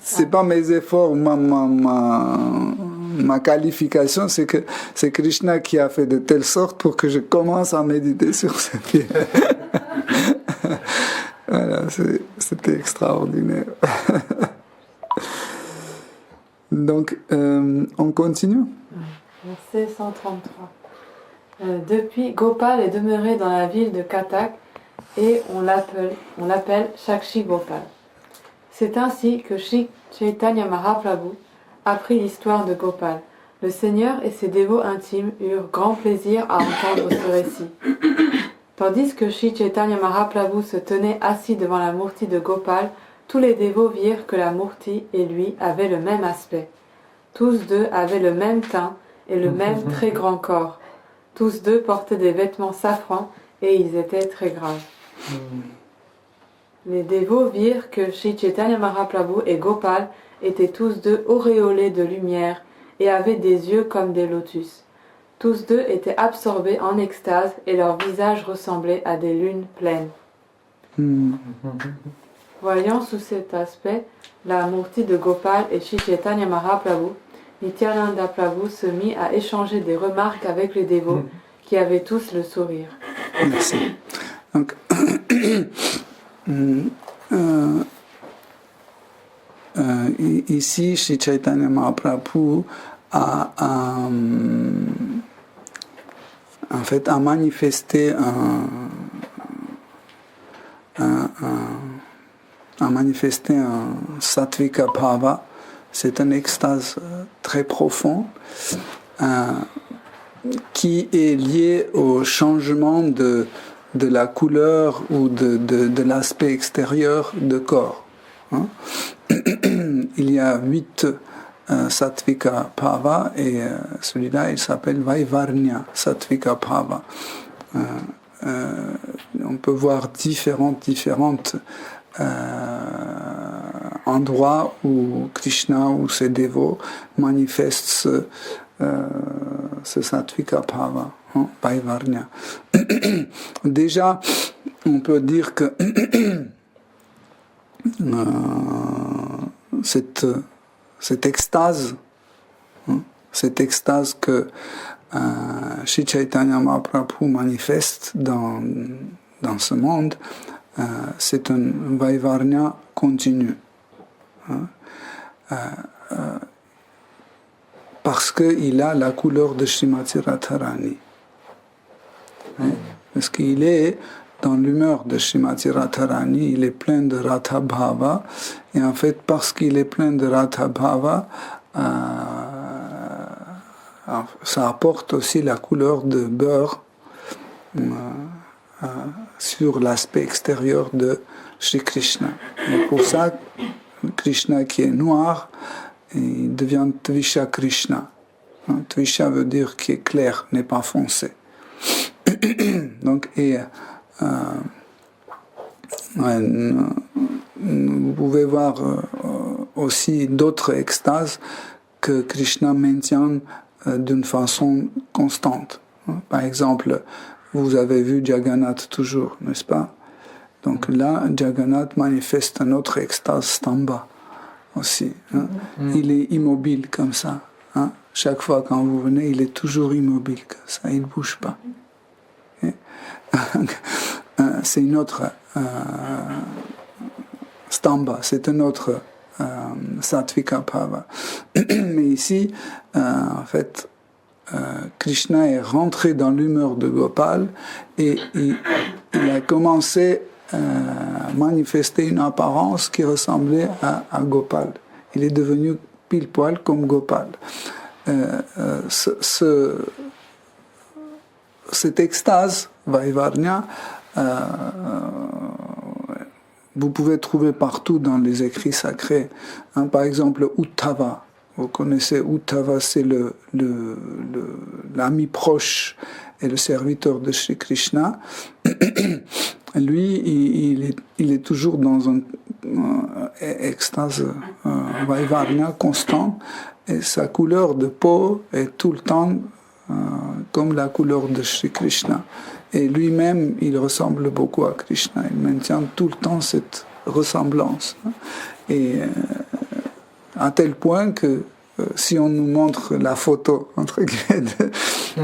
c'est pas mes efforts, ma qualification, c'est que c'est Krishna qui a fait de telle sorte pour que je commence à méditer sur ses pieds. Voilà, c'était extraordinaire. Donc, on continue. Verset 133. Depuis, Gopal est demeuré dans la ville de Katak et on l'appelle Sakshi Gopal. C'est ainsi que Shri Chaitanya Mahaprabhu apprit l'histoire de Gopal. Le Seigneur et ses dévots intimes eurent grand plaisir à entendre ce récit. Tandis que Shri Chaitanya Mahaprabhu se tenait assis devant la murti de Gopal, tous les dévots virent que la Murti et lui avaient le même aspect. Tous deux avaient le même teint et le même très grand corps. Tous deux portaient des vêtements safrans et ils étaient très graves. Les dévots virent que Sri Chaitanya Mahaprabhu et Gopal étaient tous deux auréolés de lumière et avaient des yeux comme des lotus. Tous deux étaient absorbés en extase et leurs visages ressemblaient à des lunes pleines. Voyant sous cet aspect la Murti de Gopal et Sri Chaitanya Mahaprabhu, Nityananda Prabhu se mit à échanger des remarques avec les dévots qui avaient tous le sourire. Merci. Donc, ici, Sri Chaitanya Mahaprabhu a en fait a manifesté un sattvika bhava. C'est une extase très profonde qui est liée au changement de la couleur ou de l'aspect extérieur du corps. Il y a 8 sattvika bhava et celui-là il s'appelle Vaivarnya sattvika bhava. On peut voir différentes endroits où Krishna ou ses dévots manifestent ce sattvika bhava, Vaivarnya. Déjà, on peut dire que cette extase que Sri Chaitanya Mahaprabhu manifeste dans ce monde, c'est un Vaivarnya continu. Parce qu'il a la couleur de Srimati Radharani. Parce qu'il est dans l'humeur de Srimati Radharani, il est plein de Radha Bhava, et en fait, parce qu'il est plein de Radha Bhava, ça apporte aussi la couleur de beurre sur l'aspect extérieur de Shri Krishna. Et pour ça, Krishna qui est noir, il devient Tvisha Krishna. Tvisha veut dire qui est clair, n'est pas foncé. Donc, vous pouvez voir aussi d'autres extases que Krishna maintient d'une façon constante. Par exemple, vous avez vu Jagannath toujours, n'est-ce pas? Donc là, Jagannath manifeste un autre extase stamba aussi. Il est immobile comme ça. Chaque fois quand vous venez, il est toujours immobile comme ça, il ne bouge pas. C'est une autre stamba, c'est un autre sattvika bhava. Mais ici, en fait, Krishna est rentré dans l'humeur de Gopal et il a commencé à manifester une apparence qui ressemblait à Gopal. Il est devenu pile poil comme Gopal. Cette extase, Vaivarnya, vous pouvez trouver partout dans les écrits sacrés. Par exemple, Uddhava. Vous connaissez Uddhava, c'est l'ami proche et le serviteur de Shri Krishna. Lui, il est toujours dans un extase Vaivarnya constant, et sa couleur de peau est tout le temps comme la couleur de Shri Krishna. Et lui-même, il ressemble beaucoup à Krishna. Il maintient tout le temps cette ressemblance. Et à tel point que si on nous montre la photo entre guillemets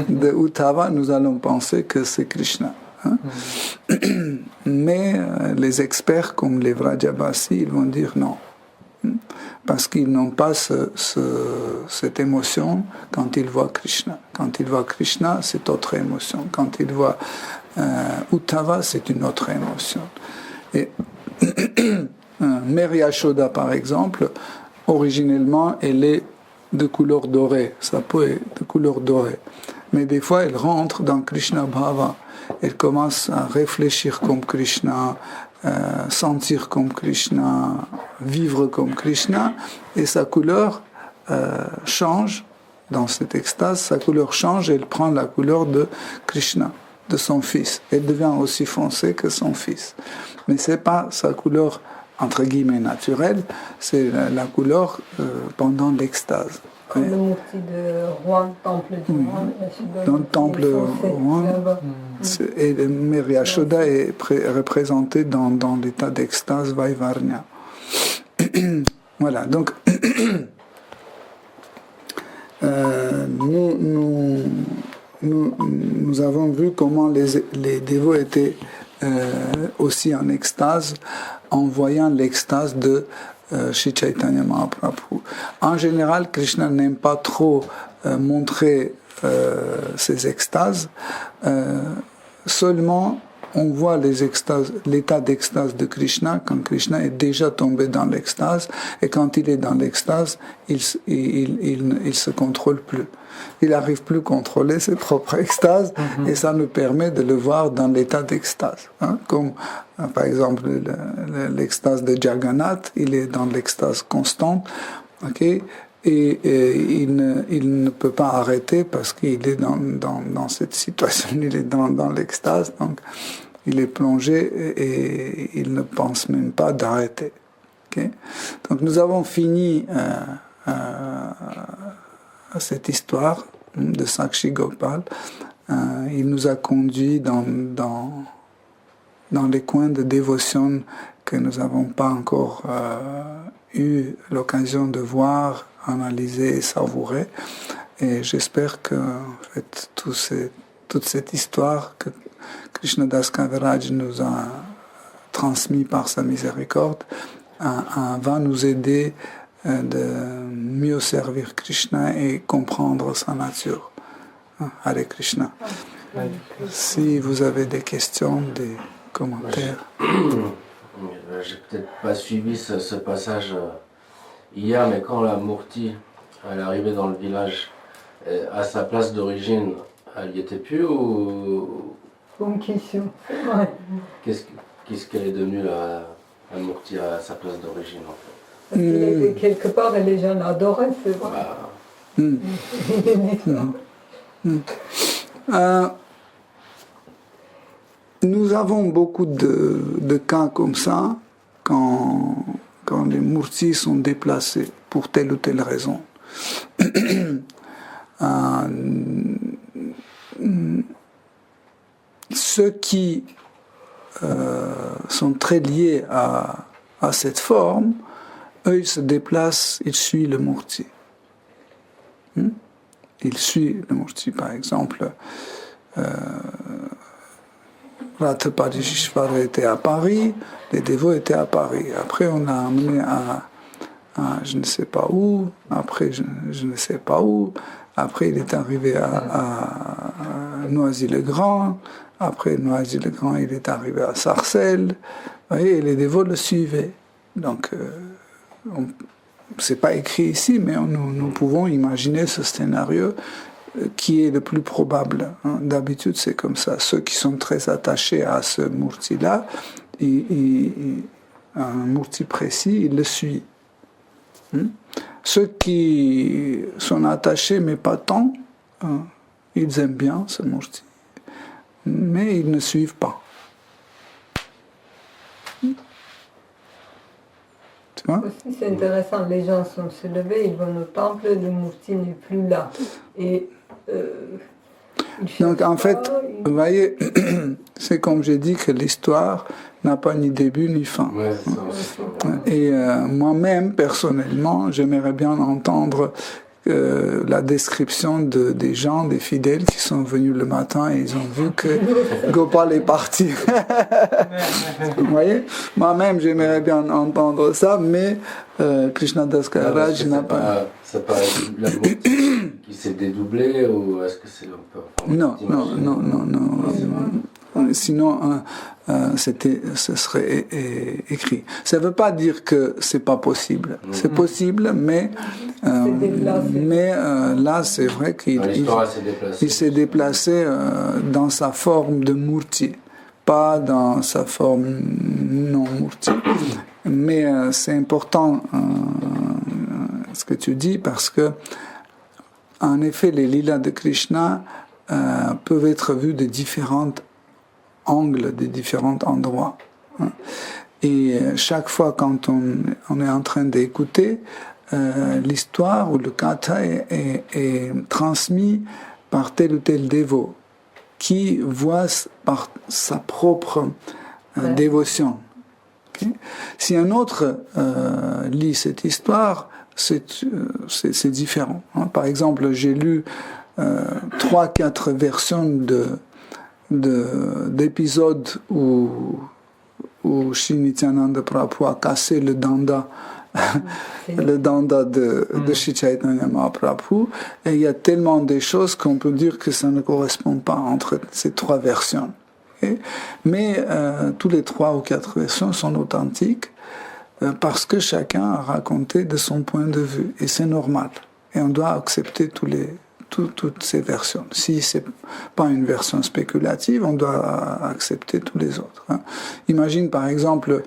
de Uddhava, nous allons penser que c'est Krishna. Mais les experts comme les Vrajabasi, ils vont dire non. Parce qu'ils n'ont pas cette émotion quand ils voient Krishna. Quand ils voient Krishna, c'est autre émotion. Quand ils voient Uddhava, c'est une autre émotion. Et Mère Yashoda, par exemple, originellement, elle est de couleur dorée. Sa peau est de couleur dorée. Mais des fois, elle rentre dans Krishna Bhava. Elle commence à réfléchir comme Krishna, sentir comme Krishna, vivre comme Krishna, et sa couleur change dans cette extase, sa couleur change et elle prend la couleur de Krishna, de son fils. Elle devient aussi foncée que son fils. Mais ce n'est pas sa couleur, entre guillemets, naturelle, c'est la couleur pendant l'extase. Comme le murti de Rouen, temple du Rouen. Dans le temple Rouen, et Mary Yashoda est représentée dans l'état d'extase Vaivarnya. Voilà, donc nous avons vu comment les dévots étaient aussi en extase en voyant l'extase de Shri Chaitanya Mahaprabhu. En général, Krishna n'aime pas trop montrer ses extases. Seulement, on voit l'état d'extase de Krishna quand Krishna est déjà tombé dans l'extase, et quand il est dans l'extase, il se contrôle plus. Il n'arrive plus à contrôler ses propres extases, et ça nous permet de le voir dans l'état d'extase. Hein, comme par exemple l'extase de Jagannath, il est dans l'extase constante, okay, et il ne peut pas arrêter parce qu'il est dans cette situation, il est dans l'extase, donc il est plongé et il ne pense même pas d'arrêter. Okay? Donc nous avons fini cette histoire de Sakshi Gopal. Il nous a conduits dans les coins de dévotion que nous n'avons pas encore eu l'occasion de voir, analyser et savourer. Et j'espère que en fait, toute cette histoire que Krishnadas Kaviraj nous a transmis par sa miséricorde va nous aider de mieux servir Krishna et comprendre sa nature. Hare Krishna. Si vous avez des questions, des commentaires. J'ai peut-être pas suivi ce passage hier, mais quand la Murti elle est arrivée dans le village, à sa place d'origine, elle y était plus ou... Bonne question. Ouais. Qu'est-ce qu'elle est devenue la Murti à sa place d'origine en fait? Parce qu'il était quelque part et les gens l'adoraient, c'est vrai. Nous avons beaucoup de cas comme ça quand les murtis sont déplacés pour telle ou telle raison. Ceux qui sont très liés à cette forme, eux, ils se déplacent, ils suivent le murti. Ils suivent le murti, par exemple. Ratha Parishvara était à Paris, les dévots étaient à Paris. Après, on a amené à je ne sais pas où, après je ne sais pas où, après il est arrivé à Noisy-le-Grand, après Noisy-le-Grand il est arrivé à Sarcelles, et les dévots le suivaient. Donc, c'est pas écrit ici, mais nous pouvons imaginer ce scénario qui est le plus probable. Hein. D'habitude, c'est comme ça. Ceux qui sont très attachés à ce murti-là, un murti précis, ils le suivent. Ceux qui sont attachés, mais pas tant, ils aiment bien ce murti, mais ils ne suivent pas. Aussi, c'est intéressant, les gens sont se levés, ils vont au temple, le murti n'est plus là. Et donc en fait, vous voyez, c'est comme j'ai dit que l'histoire n'a pas ni début ni fin. Ouais, et moi-même, personnellement, j'aimerais bien entendre la description des gens, des fidèles qui sont venus le matin et ils ont vu que Gopal est parti. Vous voyez, moi-même j'aimerais bien entendre ça, mais Krishnadas Kaviraj n'a pas. C'est pas la Murti qui s'est dédoublée ou est-ce que c'est un peu... Non. Sinon, ce serait écrit. Ça ne veut pas dire que c'est pas possible. C'est possible, mais là, c'est vrai qu'il s'est déplacé dans sa forme de murti, pas dans sa forme non-murti. Mais c'est important ce que tu dis parce que, en effet, les lilas de Krishna peuvent être vus de différents angles, de différents endroits. Et chaque fois quand on est en train d'écouter, l'histoire ou le katha est transmis par tel ou tel dévot qui voit par sa propre dévotion. Okay? Si un autre lit cette histoire, c'est différent. Hein. Par exemple, j'ai lu 3-4 versions d'épisodes où Sri Nityananda Prabhu a cassé le danda de Sri Chaitanya Mahaprabhu, et il y a tellement de choses qu'on peut dire que ça ne correspond pas entre ces 3 versions. Okay? Mais tous les 3 ou 4 versions sont authentiques parce que chacun a raconté de son point de vue, et c'est normal. Et on doit accepter toutes ces versions. Si c'est pas une version spéculative, on doit accepter tous les autres. Hein. Imagine par exemple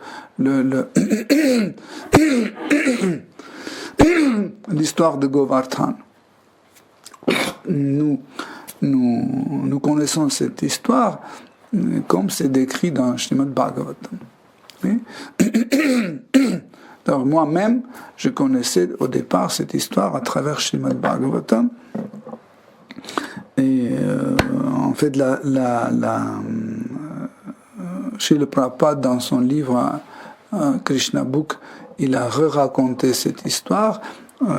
l'histoire de Govardhan. Nous connaissons cette histoire comme c'est décrit dans Srimad Bhagavatam. Oui? Alors moi-même, je connaissais au départ cette histoire à travers Srimad Bhagavatam. Et en fait, Srila Prabhupada, dans son livre Krishna Book, il a re-raconté cette histoire.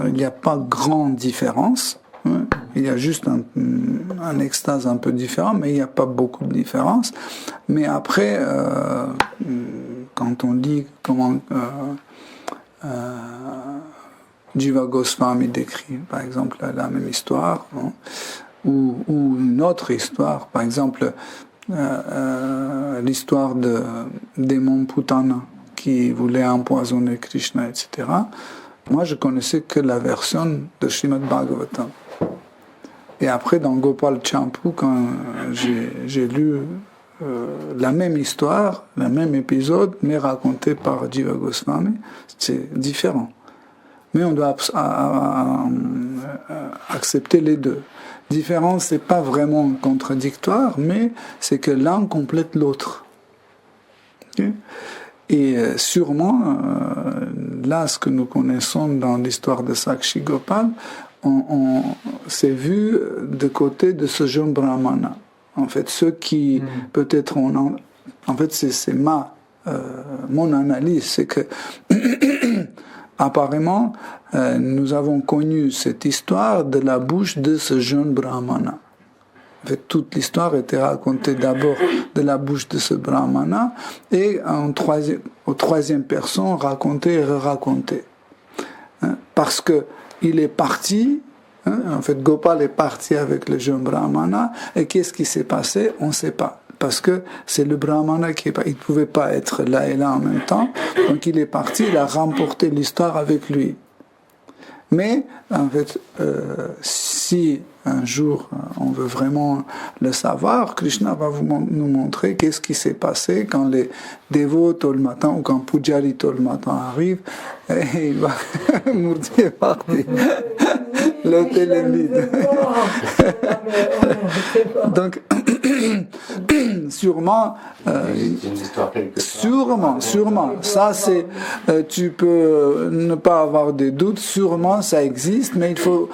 Il n'y a pas grande différence. Hein. Il y a juste un extase un peu différent, mais il n'y a pas beaucoup de différence. Mais après, quand on lit comment Jiva Goswami décrit, par exemple, la même histoire, hein, ou une autre histoire, par exemple, l'histoire de démon Putana qui voulait empoisonner Krishna, etc. Moi, je connaissais que la version de Srimad Bhagavatam. Et après, dans Gopal Champu, quand j'ai lu la même histoire, le même épisode, mais raconté par Jiva Goswami, c'est différent. Mais on doit accepter les deux. Différence, c'est pas vraiment contradictoire, mais c'est que l'un complète l'autre. Okay? Et sûrement, là, ce que nous connaissons dans l'histoire de Sakshi Gopal, on s'est vu de côté de ce jeune brahmana. En fait, ceux qui, peut-être, en fait, c'est mon analyse, c'est que apparemment, nous avons connu cette histoire de la bouche de ce jeune brahmana. En fait, toute l'histoire était racontée d'abord de la bouche de ce brahmana et au troisième personne racontée et re-racontée. Hein, parce que il est parti, hein, en fait, Gopal est parti avec le jeune brahmana, et qu'est-ce qui s'est passé? On ne sait pas. Parce que c'est le brahmana qui il ne pouvait pas être là et là en même temps, donc il est parti, il a remporté l'histoire avec lui. Mais en fait, si un jour on veut vraiment le savoir, Krishna va nous montrer qu'est-ce qui s'est passé quand les dévots tôt le matin ou quand Pujari tôt le matin arrive, et il va Murti est parti. L'hôtel est vide. Donc, sûrement, sûrement, ça c'est, tu peux ne pas avoir de doutes, sûrement ça existe, mais il faut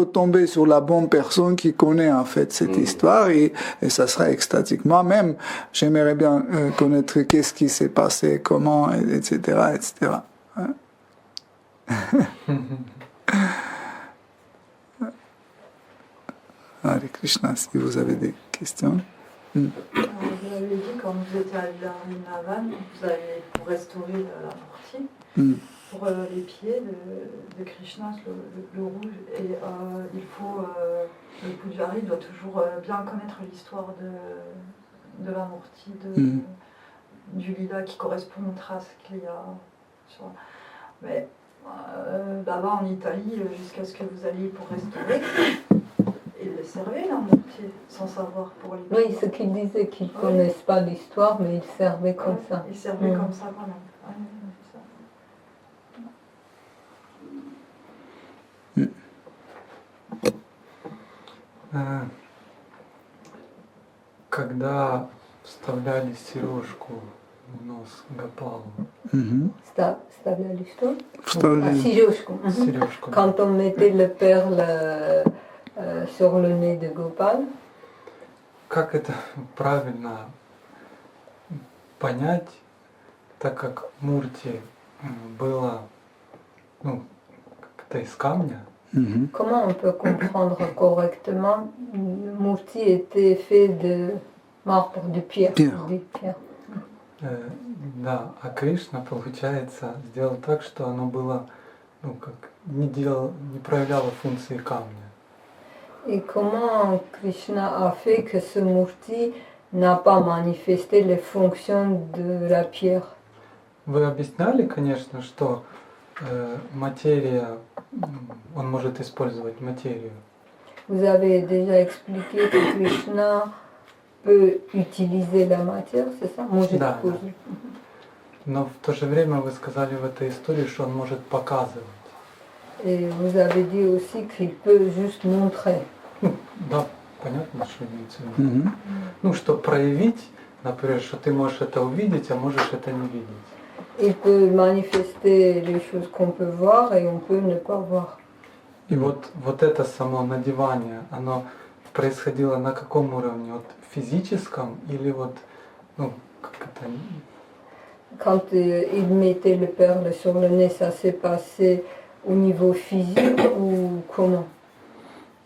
tomber sur la bonne personne qui connaît en fait cette histoire et ça sera extatique. Moi-même, j'aimerais bien connaître qu'est-ce qui s'est passé, comment, etc., etc. Hein? Hare Krishna, si vous avez des questions. Vous avez dit quand vous étiez à Vrindavan, vous avez pour restaurer la Murti, pour les pieds de Krishna, le rouge, et il faut, le Pujari doit toujours bien connaître l'histoire de la Murti, du lila qui correspond aux traces qu'il y a sur. Mais là-bas en Italie, jusqu'à ce que vous alliez pour restaurer, ils les servaient, la mortier, sans savoir pour les Oui, ce qu'ils disaient, qu'ils ne connaissent pas l'histoire, mais ils servaient comme ça. Ils servaient comme ça quand même. Ouais, c'est ça. Когда вставляли сережку в нос Гопалу, Вставляли что? Вставляли. Сережку. сережку, Quand on mettait le perle sur le nez de Gopal, как это правильно понять, так как Мурти было, ну, как-то из камня, comment on peut comprendre correctement? Murti était fait de marbre, de pierre. Pierre. De pierre. да, а Кришна, получается, сделал так, что оно было, ну, как не проявляло функции камня. Et comment Krishna a fait que ce Murti n'a pas manifesté les fonctions de la pierre? Вы объясняли, конечно, что материя, он может использовать материю. Vous avez déjà expliqué que Krishna peut utiliser la matière, c'est ça? Может Да, да. позже. Но в то же время вы сказали в этой истории, что он может показывать. Et vous avez dit aussi qu'il peut juste montrer. Ну, да, понятно, что имеется в виду. Ну, что проявить, например, что ты можешь это увидеть, а можешь это не видеть. Il peut manifester les choses qu'on peut voir et on peut ne pas voir. И вот это само надевание, оно происходило на каком уровне? Вот физическом или вот, ну, как это... Quand il mettait le perle sur le nez, ça s'est passé au niveau physique ou comment?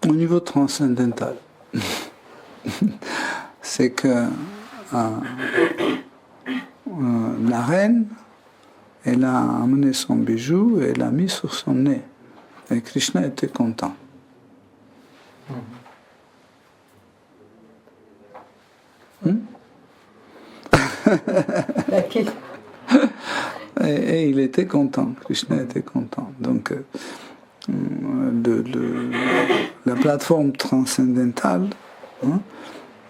Au niveau transcendantal. C'est que la reine, elle a amené son bijou et l'a mis sur son nez. Et Krishna était content. Et il était content, Krishna était content. Donc, la plateforme transcendantale,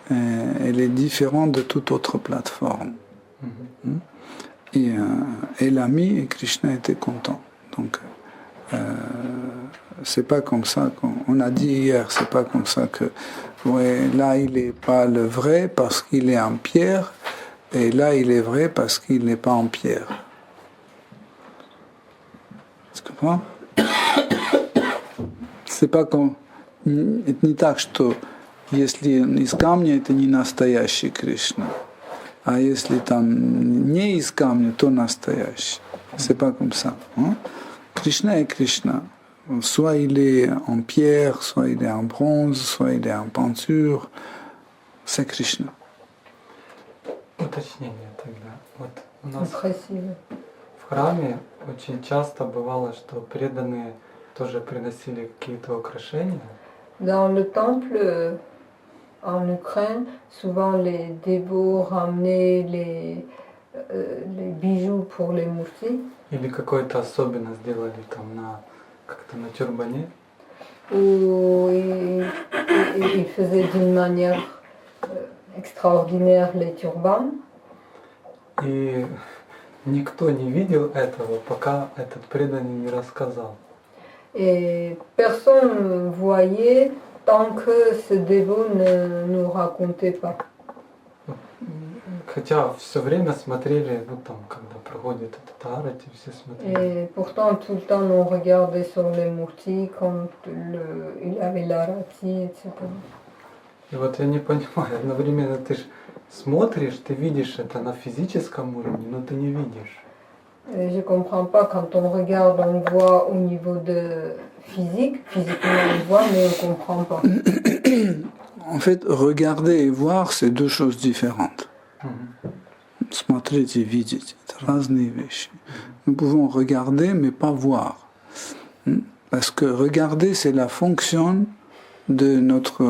elle est différente de toute autre plateforme. Et elle a mis et Krishna était content. Donc, c'est pas comme ça qu'on a dit hier, c'est pas comme ça que ouais, là il n'est pas le vrai parce qu'il est en pierre, et là il est vrai parce qu'il n'est pas en pierre. Tu comprends? C'est pas comme это не так, что если из камня, это не настоящий Кришна, а если там не из камня, то настоящий. C'est pas comme ça. Hein? Krishna est Krishna. Soit il est en pierre, soit il est en bronze, soit il est en peinture. C'est Krishna. Уточнение тогда. Вот у нас Красиво. в храме очень часто бывало, что преданные тоже приносили какие-то украшения. Dans le temple en Ukraine, souvent les dévots ramenaient les bijoux pour les murtis. Или какое-то особенно сделали там на как-то на тюрбане. Où ils faisaient d'une manière extraordinaire les turbans. И никто не видел этого, пока этот преданный не рассказал. Et personne ne voyait tant que ce dévot ne nous racontait pas. Хотя все время смотрели, ну там, когда проходит этот арати, все смотрели. Et pourtant, tout le temps, on regardait sur les murtis quand il avait l'arati, etc. И вот я не понимаю, одновременно ты же смотришь, ты видишь это на физическом уровне, но ты не видишь. Et je comprends pas, quand on regarde, on voit au niveau de physiquement on voit, mais on comprend pas. En fait, regarder et voir, c'est deux choses différentes. Смотреть и видеть, это разные вещи. Nous pouvons regarder, mais pas voir. Parce que regarder, c'est la fonction de notre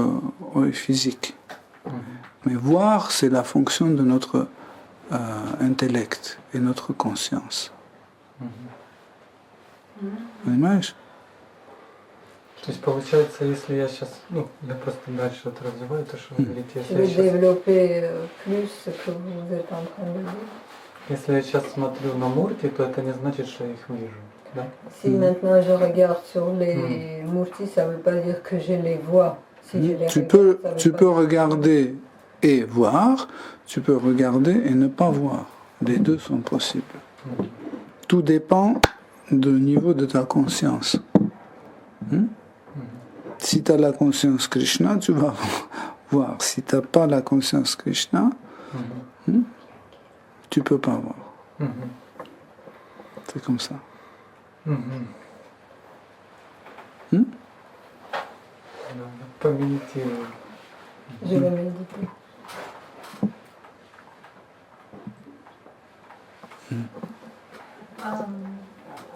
œil physique. Mais voir, c'est la fonction de notre intellect et notre conscience. Понимаешь? То есть получается, если я сейчас, ну, я просто дальше это развиваю, то, что вы говорите, Je если я vais сейчас, développer plus ce que vous êtes en train de dire. если я сейчас смотрю на мурти, то это не значит, что я их вижу, да? Si maintenant je regarde sur les murtis, ça ne veut pas dire que je les vois. Si je les Tu regarde, peux, ça veut tu pas peux dire- regarder et voir, tu peux regarder et ne pas voir. Les deux sont possibles. Tout dépend du niveau de ta conscience. Si tu as la conscience Krishna, tu vas voir. Si tu n'as pas la conscience Krishna, tu ne peux pas voir. C'est comme ça. Помедитирую. Je vais méditer.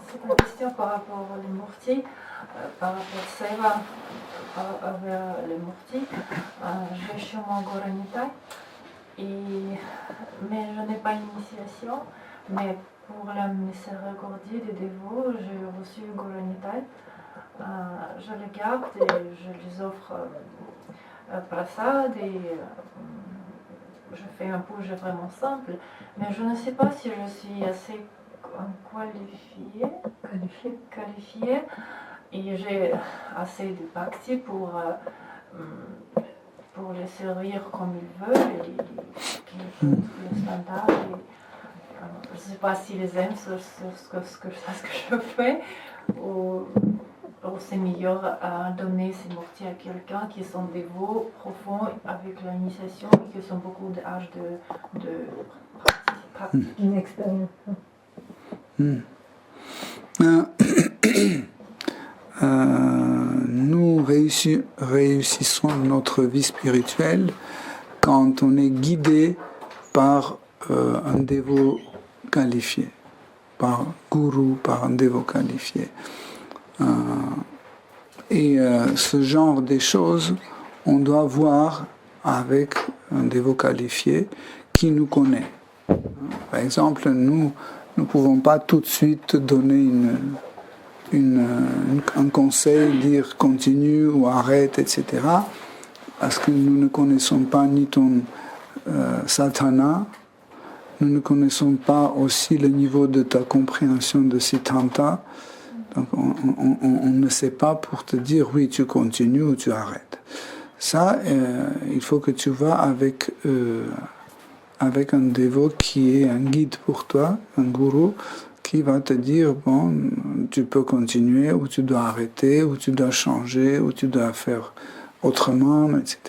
C'est une question par rapport aux murtis, par rapport à Seva vers les murtis. Je vais chez mon Goranitai, mais je n'ai pas d'initiation. Mais pour la miséricordie des dévots, j'ai reçu Goranitai. Je les garde et je les offre prasad et je fais un puja vraiment simple. Mais je ne sais pas si je suis assez qualifiée et j'ai assez de bhakti pour les servir comme ils veulent et qu'ils font le standard. Je ne sais pas s'ils aiment ce que je fais ou c'est meilleur à donner ces mortiers à quelqu'un qui sont dévots, profonds, avec l'initiation et qui ont beaucoup d'âge de pratique. Une expérience. Nous réussissons notre vie spirituelle quand on est guidé par un dévot qualifié, par un gourou, par un dévot qualifié. Et ce genre de choses, on doit voir avec un dévot qualifié qui nous connaît. Par exemple, nous ne pouvons pas tout de suite donner un conseil, dire continue ou arrête, etc. Parce que nous ne connaissons pas ni ton sadhana, nous ne connaissons pas aussi le niveau de ta compréhension de Siddhanta. Donc on ne sait pas pour te dire oui, tu continues ou tu arrêtes. Ça, il faut que tu vas avec un dévot qui est un guide pour toi, un gourou, qui va te dire, bon, tu peux continuer, ou tu dois arrêter, ou tu dois changer, ou tu dois faire autrement, etc.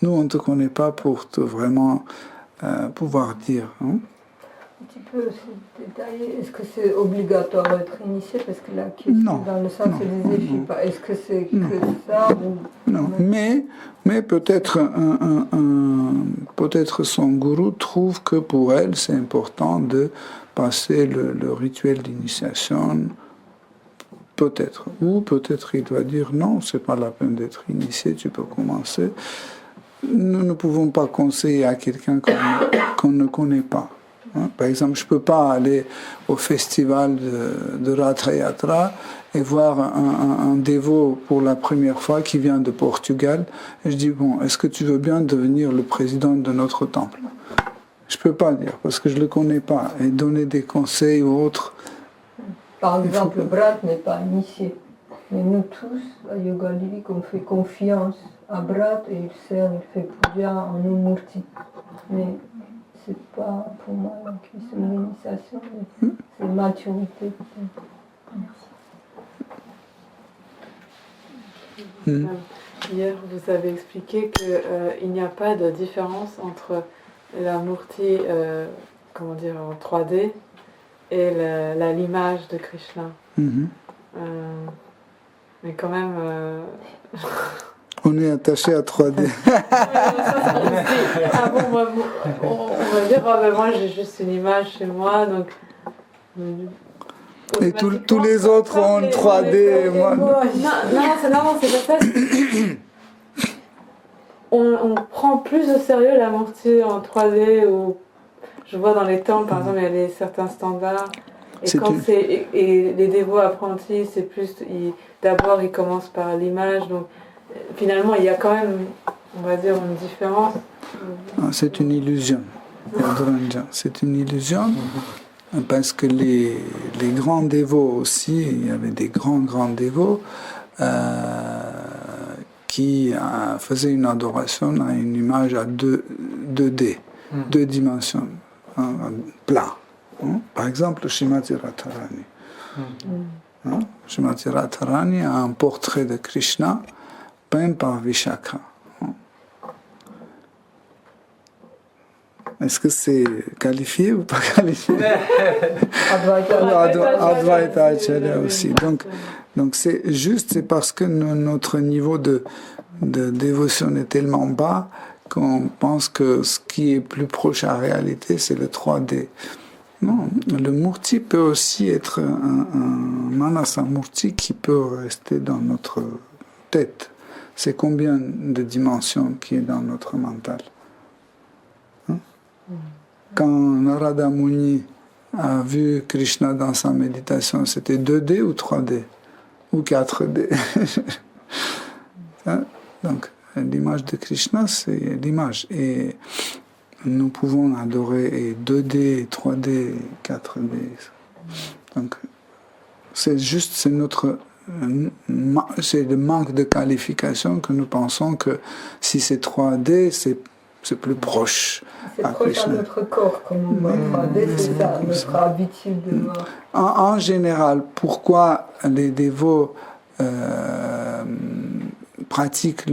Nous, on ne te connaît pas pour te vraiment pouvoir dire. Hein? Tu peux aussi détailler, est-ce que c'est obligatoire d'être initié? Parce que la question, Non, dans le sens, non, je disais, je sais non. pas, est-ce que c'est que ça ou... Non, mais peut-être peut-être son gourou trouve que pour elle, c'est important de passer le rituel d'initiation. Peut-être. Ou peut-être il doit dire non, c'est pas la peine d'être initié, tu peux commencer. Nous ne pouvons pas conseiller à quelqu'un qu'on ne connaît pas. Hein? Par exemple, je ne peux pas aller au festival de Ratha Yatra et voir un dévot pour la première fois qui vient de Portugal. Et je dis, bon, est-ce que tu veux bien devenir le président de notre temple? Je ne peux pas dire, parce que je ne le connais pas. Et donner des conseils aux autres. Par exemple, Brat n'est pas initié. Mais nous tous, à Yoga Lyrique, on fait confiance à Brat et il sert, il fait puja en Murti. Mais c'est pas pour moi la question de l'initiation, c'est maturité. Hier, vous avez expliqué qu'il n'y a pas de différence entre la murti, comment dire, en 3D et l'image de Krishna. Mais quand même... On est attaché à 3D. On va dire, oh, ben moi j'ai juste une image chez moi, donc... Et tous les autres ont une 3D. Moi. Non, c'est pas ça. On prend plus au sérieux la mortier en 3D, ou je vois dans les temples, par exemple, il y a certains standards. Et les dévots apprentis, c'est plus, d'abord ils commencent par l'image, donc finalement il y a quand même, on va dire, une différence. C'est une illusion. C'est une illusion parce que les grands dévots aussi, il y avait des grands dévots qui faisaient une adoration à une image à 2D, 2 dimensions, plat. Par exemple, Srimati Radharani. Srimati Radharani a un portrait de Krishna peint par Vishaka. Est-ce que c'est qualifié ou pas qualifié? Advaita Acharya aussi. Donc c'est juste, c'est parce que notre niveau de dévotion est tellement bas qu'on pense que ce qui est plus proche à la réalité, c'est le 3D. Non, le murti peut aussi être un manasa murti qui peut rester dans notre tête. C'est combien de dimensions qui est dans notre mental? Quand Narada Muni a vu Krishna dans sa méditation, c'était 2D ou 3D ou 4D? Donc l'image de Krishna, c'est l'image. Et nous pouvons adorer 2D, 3D, 4D. Donc c'est juste, c'est le manque de qualification que nous pensons que si c'est 3D, c'est plus proche. C'est proche à notre corps, comme on voit 3D, c'est ça, notre habitude de voir. En général, pourquoi les dévots pratiquent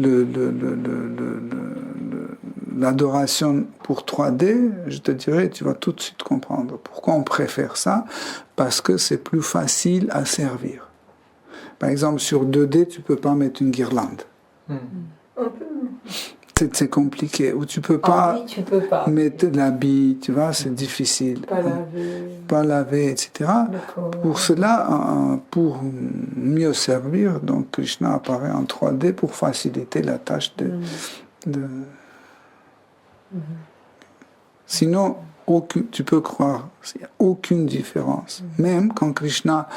l'adoration pour 3D, je te dirais, tu vas tout de suite comprendre. Pourquoi on préfère ça? Parce que c'est plus facile à servir. Par exemple, sur 2D, tu ne peux pas mettre une guirlande. C'est compliqué. Ou tu peux pas mettre l'habit, tu vois, c'est difficile. Pas laver, etc. Pour cela, pour mieux servir, donc Krishna apparaît en 3D pour faciliter la tâche de... Sinon, tu peux croire, il n'y a aucune différence. Même quand Krishna,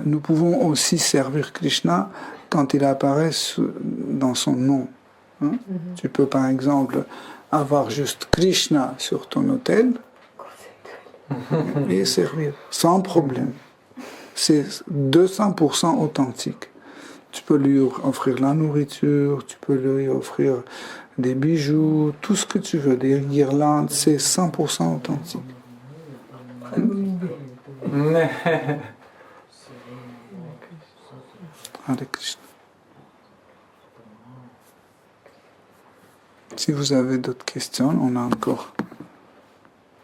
nous pouvons aussi servir Krishna quand il apparaît dans son nom. Tu peux par exemple avoir juste Krishna sur ton autel et servir sans problème. C'est 200% authentique. Tu peux lui offrir la nourriture, tu peux lui offrir des bijoux, tout ce que tu veux, des guirlandes, c'est 100% authentique. Hare Krishna. Si vous avez d'autres questions, on a encore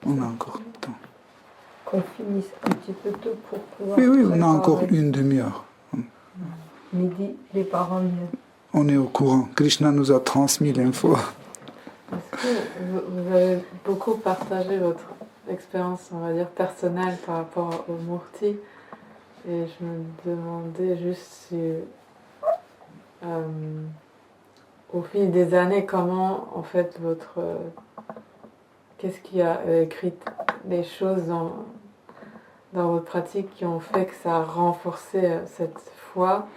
du temps. Qu'on finisse un petit peu tôt pour pouvoir... Oui, on a encore une demi-heure. Midi, les parents viennent. On est au courant. Krishna nous a transmis l'info. Est-ce que vous avez beaucoup partagé votre expérience, on va dire, personnelle par rapport au Murti? Et je me demandais juste si... au fil des années, comment, en fait, qu'est-ce qui a écrit les choses dans votre pratique qui ont fait que ça a renforcé cette foi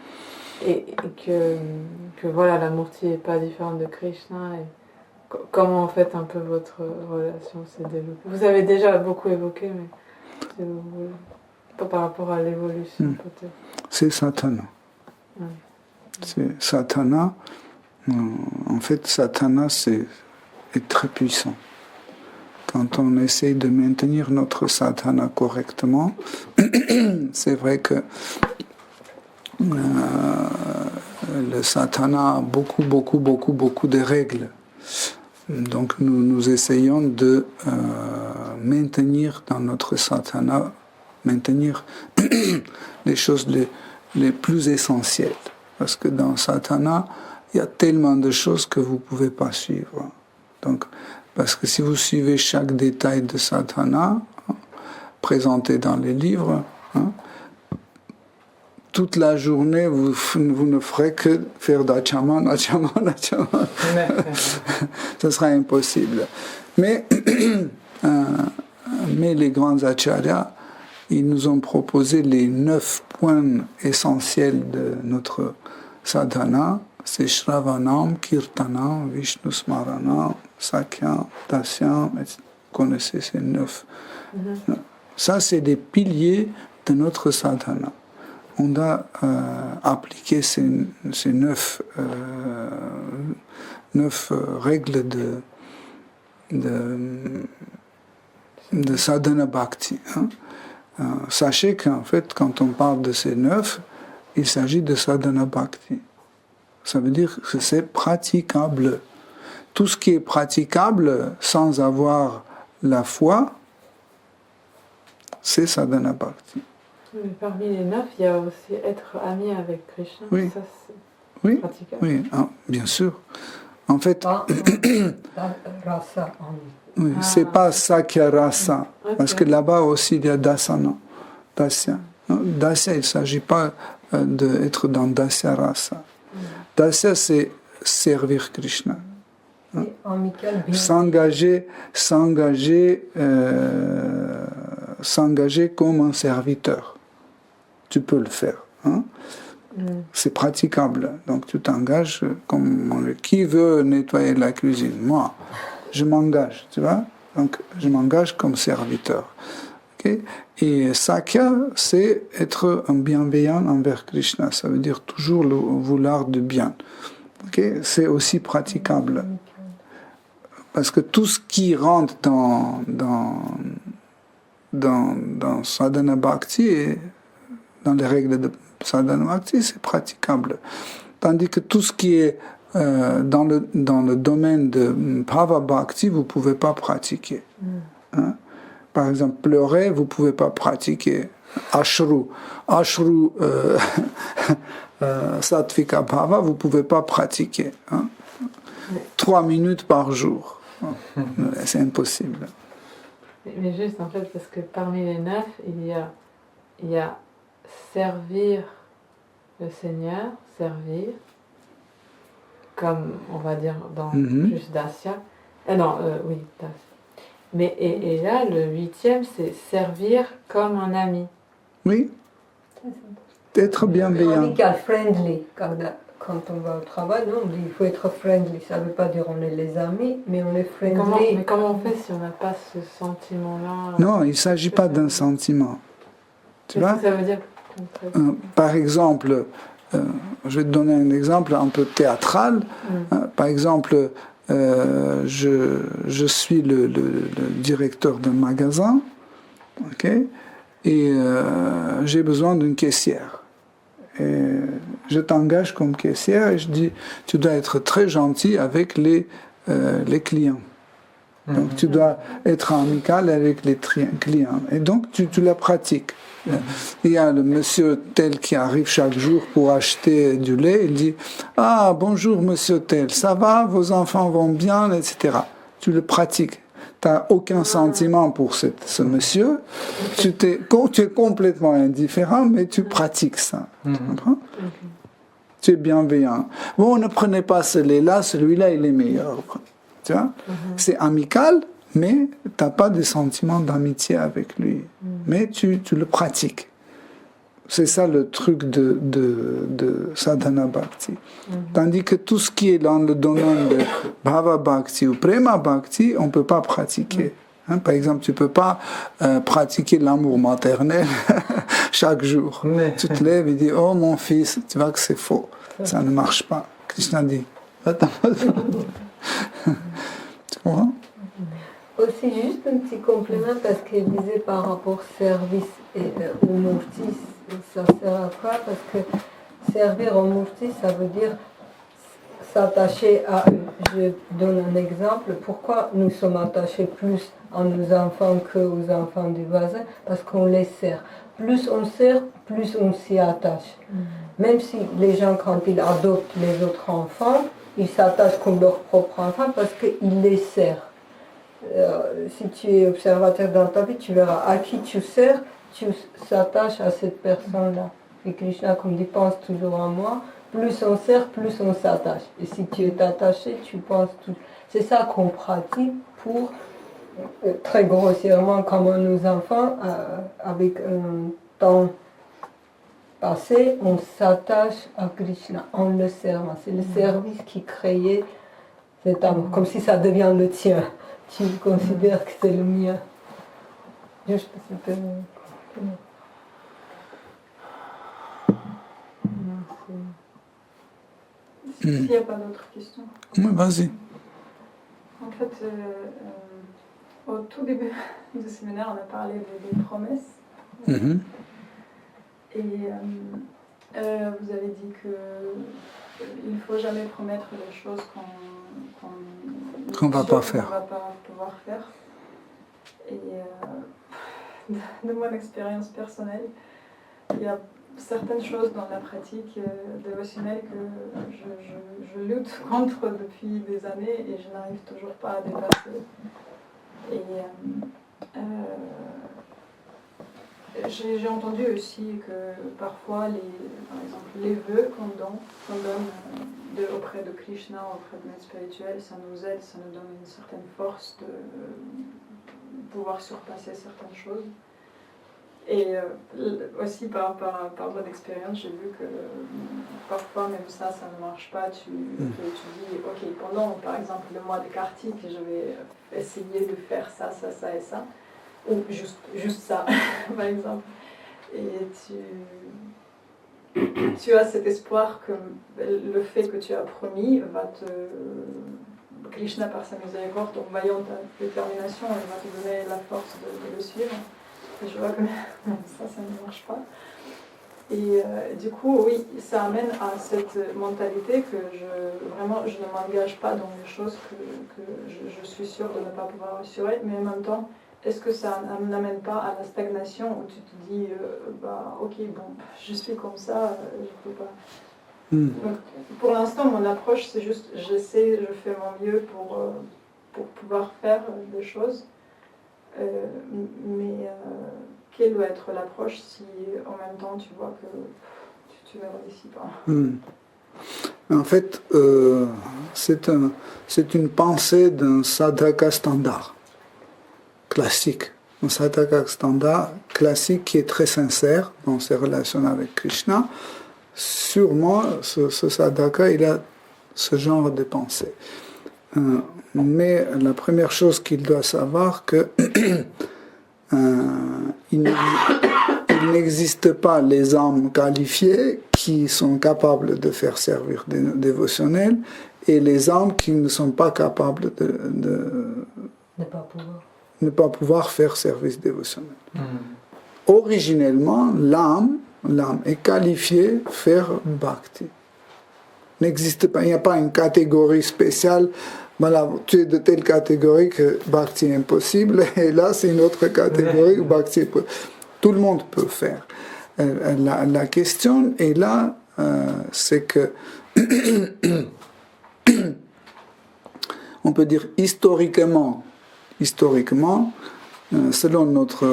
et que voilà, la Murti n'est pas différente de Krishna et comment, en fait, un peu votre relation s'est développée. Vous avez déjà beaucoup évoqué, mais si vous voulez, pas par rapport à l'évolution, peut-être. C'est Satana. C'est Satana. En fait, Satana est très puissant. Quand on essaie de maintenir notre Satana correctement, c'est vrai que le Satana a beaucoup de règles. Donc nous essayons de maintenir dans notre Satana, maintenir les choses les plus essentielles. Parce que dans Satana, il y a tellement de choses que vous ne pouvez pas suivre. Donc, parce que si vous suivez chaque détail de Satana, présenté dans les livres, toute la journée, vous ne ferez que faire d'achaman. Ce sera impossible. Mais les grands acharyas, ils nous ont proposé les 9 points essentiels de notre sadhana. C'est Shravanam, Kirtanam, Vishnu Smaranam, Sakyam, Dasyam, etc. Vous connaissez ces 9. Ça, c'est des piliers de notre sadhana. On doit appliquer ces 9 règles de sadhana bhakti. Sachez qu'en fait, quand on parle de ces 9, il s'agit de sadhana bhakti. Ça veut dire que c'est praticable. Tout ce qui est praticable sans avoir la foi, c'est sadhana bhakti. Mais parmi les 9, il y a aussi être ami avec Krishna. Oui. Ça, c'est praticable. Oui, bien sûr. En fait, Rasa. oui, c'est pas Sakya Rasa, parce que là-bas aussi il y a Dasana, Dasya. Dasya, il ne s'agit pas d'être dans Dasya Rasa. Dasya, c'est servir Krishna. S'engager comme un serviteur. Tu peux le faire. C'est praticable. Donc tu t'engages comme qui veut nettoyer la cuisine. Moi, je m'engage, tu vois. Donc je m'engage comme serviteur. Okay? Et Sakya, c'est être un bienveillant envers Krishna. Ça veut dire toujours le vouloir du bien. Okay? C'est aussi praticable. Parce que tout ce qui rentre dans Sadhana Bhakti et dans les règles de Sadhana Bhakti, c'est praticable. Tandis que tout ce qui est dans le domaine de Bhava Bhakti, vous ne pouvez pas pratiquer. Hein? Par exemple, pleurer, vous ne pouvez pas pratiquer. Ashru, Sattvika Bhava, vous ne pouvez pas pratiquer. Hein? 3 minutes par jour. C'est impossible. Mais juste en fait, parce que parmi les 9, il y a servir le Seigneur, servir, comme on va dire dans plus Dasya. Oui, Dasya. Mais et là, le 8e, c'est servir comme un ami. Oui. Être bienveillant. Amical, friendly. Quand on va au travail, non, on dit il faut être friendly. Ça ne veut pas dire on est les amis, mais on est friendly. Mais comment on fait si on n'a pas ce sentiment-là? Non, il ne s'agit pas d'un sentiment. Tu vois? Qu'est-ce que ça veut dire concrètement? Par exemple, je vais te donner un exemple un peu théâtral. Par exemple, je suis le directeur d'un magasin, ok, et j'ai besoin d'une caissière. Et je t'engage comme caissière et je dis, tu dois être très gentil avec les clients. Donc tu dois être amical avec les clients. Et donc tu la pratiques. Il y a le monsieur tel qui arrive chaque jour pour acheter du lait. Il dit, ah bonjour monsieur tel, ça va, vos enfants vont bien, etc. Tu le pratiques. Tu n'as aucun sentiment pour ce monsieur. Tu es complètement indifférent, mais tu pratiques ça. Tu comprends? Tu es bienveillant. Bon, ne prenez pas ce lait-là, celui-là il est meilleur. Tu vois? C'est amical, mais tu n'as pas de sentiment d'amitié avec lui. Mais tu le pratiques. C'est ça le truc de Sadhana Bhakti. Tandis que tout ce qui est dans le domaine de Bhava Bhakti ou Prema Bhakti, on ne peut pas pratiquer. Hein, par exemple, tu ne peux pas pratiquer l'amour maternel chaque jour. Tu te lèves et dis, oh mon fils, tu vois que c'est faux. Ça ne marche pas. Krishna dit, attends. Tu comprends? Aussi, juste un petit complément, parce qu'il disait par rapport au service au murti, ça sert à quoi? Parce que servir au murti, ça veut dire s'attacher à eux. Je donne un exemple. Pourquoi nous sommes attachés plus à nos enfants qu'aux enfants du voisin? Parce qu'on les sert. Plus on sert, plus on s'y attache. Même si les gens, quand ils adoptent les autres enfants, ils s'attachent comme leurs propres enfants parce qu'ils les servent. Si tu es observateur dans ta vie, tu verras à qui tu sers, tu s'attaches à cette personne-là. Et Krishna, comme dit, pense toujours en moi. Plus on sert, plus on s'attache. Et si tu es attaché, tu penses tout. C'est ça qu'on pratique pour très grossièrement, comme nos enfants, avec un temps passé, on s'attache à Krishna en le servant. C'est le service qui créait cet amour, comme si ça devient le tien. Tu considères que c'est le mien. Juste, c'était... S'il n'y a pas d'autres questions. Oui, vas-y. En fait, au tout début du séminaire, on a parlé des promesses. Mhm. Et vous avez dit qu'il ne faut jamais promettre des choses Qu'on va pas faire. Qu'on va pas pouvoir faire. Et de mon expérience personnelle, il y a certaines choses dans la pratique dévotionnelle que je lutte contre depuis des années et je n'arrive toujours pas à dépasser. Et j'ai entendu aussi que parfois, par exemple, les vœux qu'on donne auprès de Krishna, auprès de notre spirituel, ça nous aide, ça nous donne une certaine force de pouvoir surpasser certaines choses. Et aussi par mon expérience, j'ai vu que parfois même ça ne marche pas. Tu dis, ok, pendant par exemple le mois de Kartik, je vais essayer de faire ça et ça. Ou juste ça, par exemple. Et tu as cet espoir que le fait que tu as promis va Krishna, par sa miséricorde, en voyant ta détermination, il va te donner la force de le suivre. Et je vois que ça ne marche pas. Et du coup, oui, ça amène à cette mentalité que je ne m'engage pas dans les choses que je suis sûre de ne pas pouvoir assurer, mais en même temps, est-ce que ça n'amène pas à la stagnation où tu te dis, ok, bon, je suis comme ça, je ne peux pas. Donc, pour l'instant, mon approche, c'est juste, je fais mon mieux pour pouvoir faire des choses. Mais quelle doit être l'approche si en même temps tu vois que tu ne réussis pas? En fait, c'est une pensée d'un sadhaka standard, classique. Un sadhaka standard classique qui est très sincère dans ses relations avec Krishna. Sûrement, ce sadhaka, il a ce genre de pensée. Mais la première chose qu'il doit savoir, que il n'existe pas les âmes qualifiées qui sont capables de faire servir des dévotionnels et les âmes qui ne sont pas capables de ne pas pouvoir faire service dévotionnel. Originellement, l'âme est qualifiée à faire bhakti. N'existe pas, il n'y a pas une catégorie spéciale. Voilà, tu es de telle catégorie que bhakti est impossible, et là c'est une autre catégorie où bhakti est possible. Tout le monde peut faire. La question est là, c'est que on peut dire historiquement, selon notre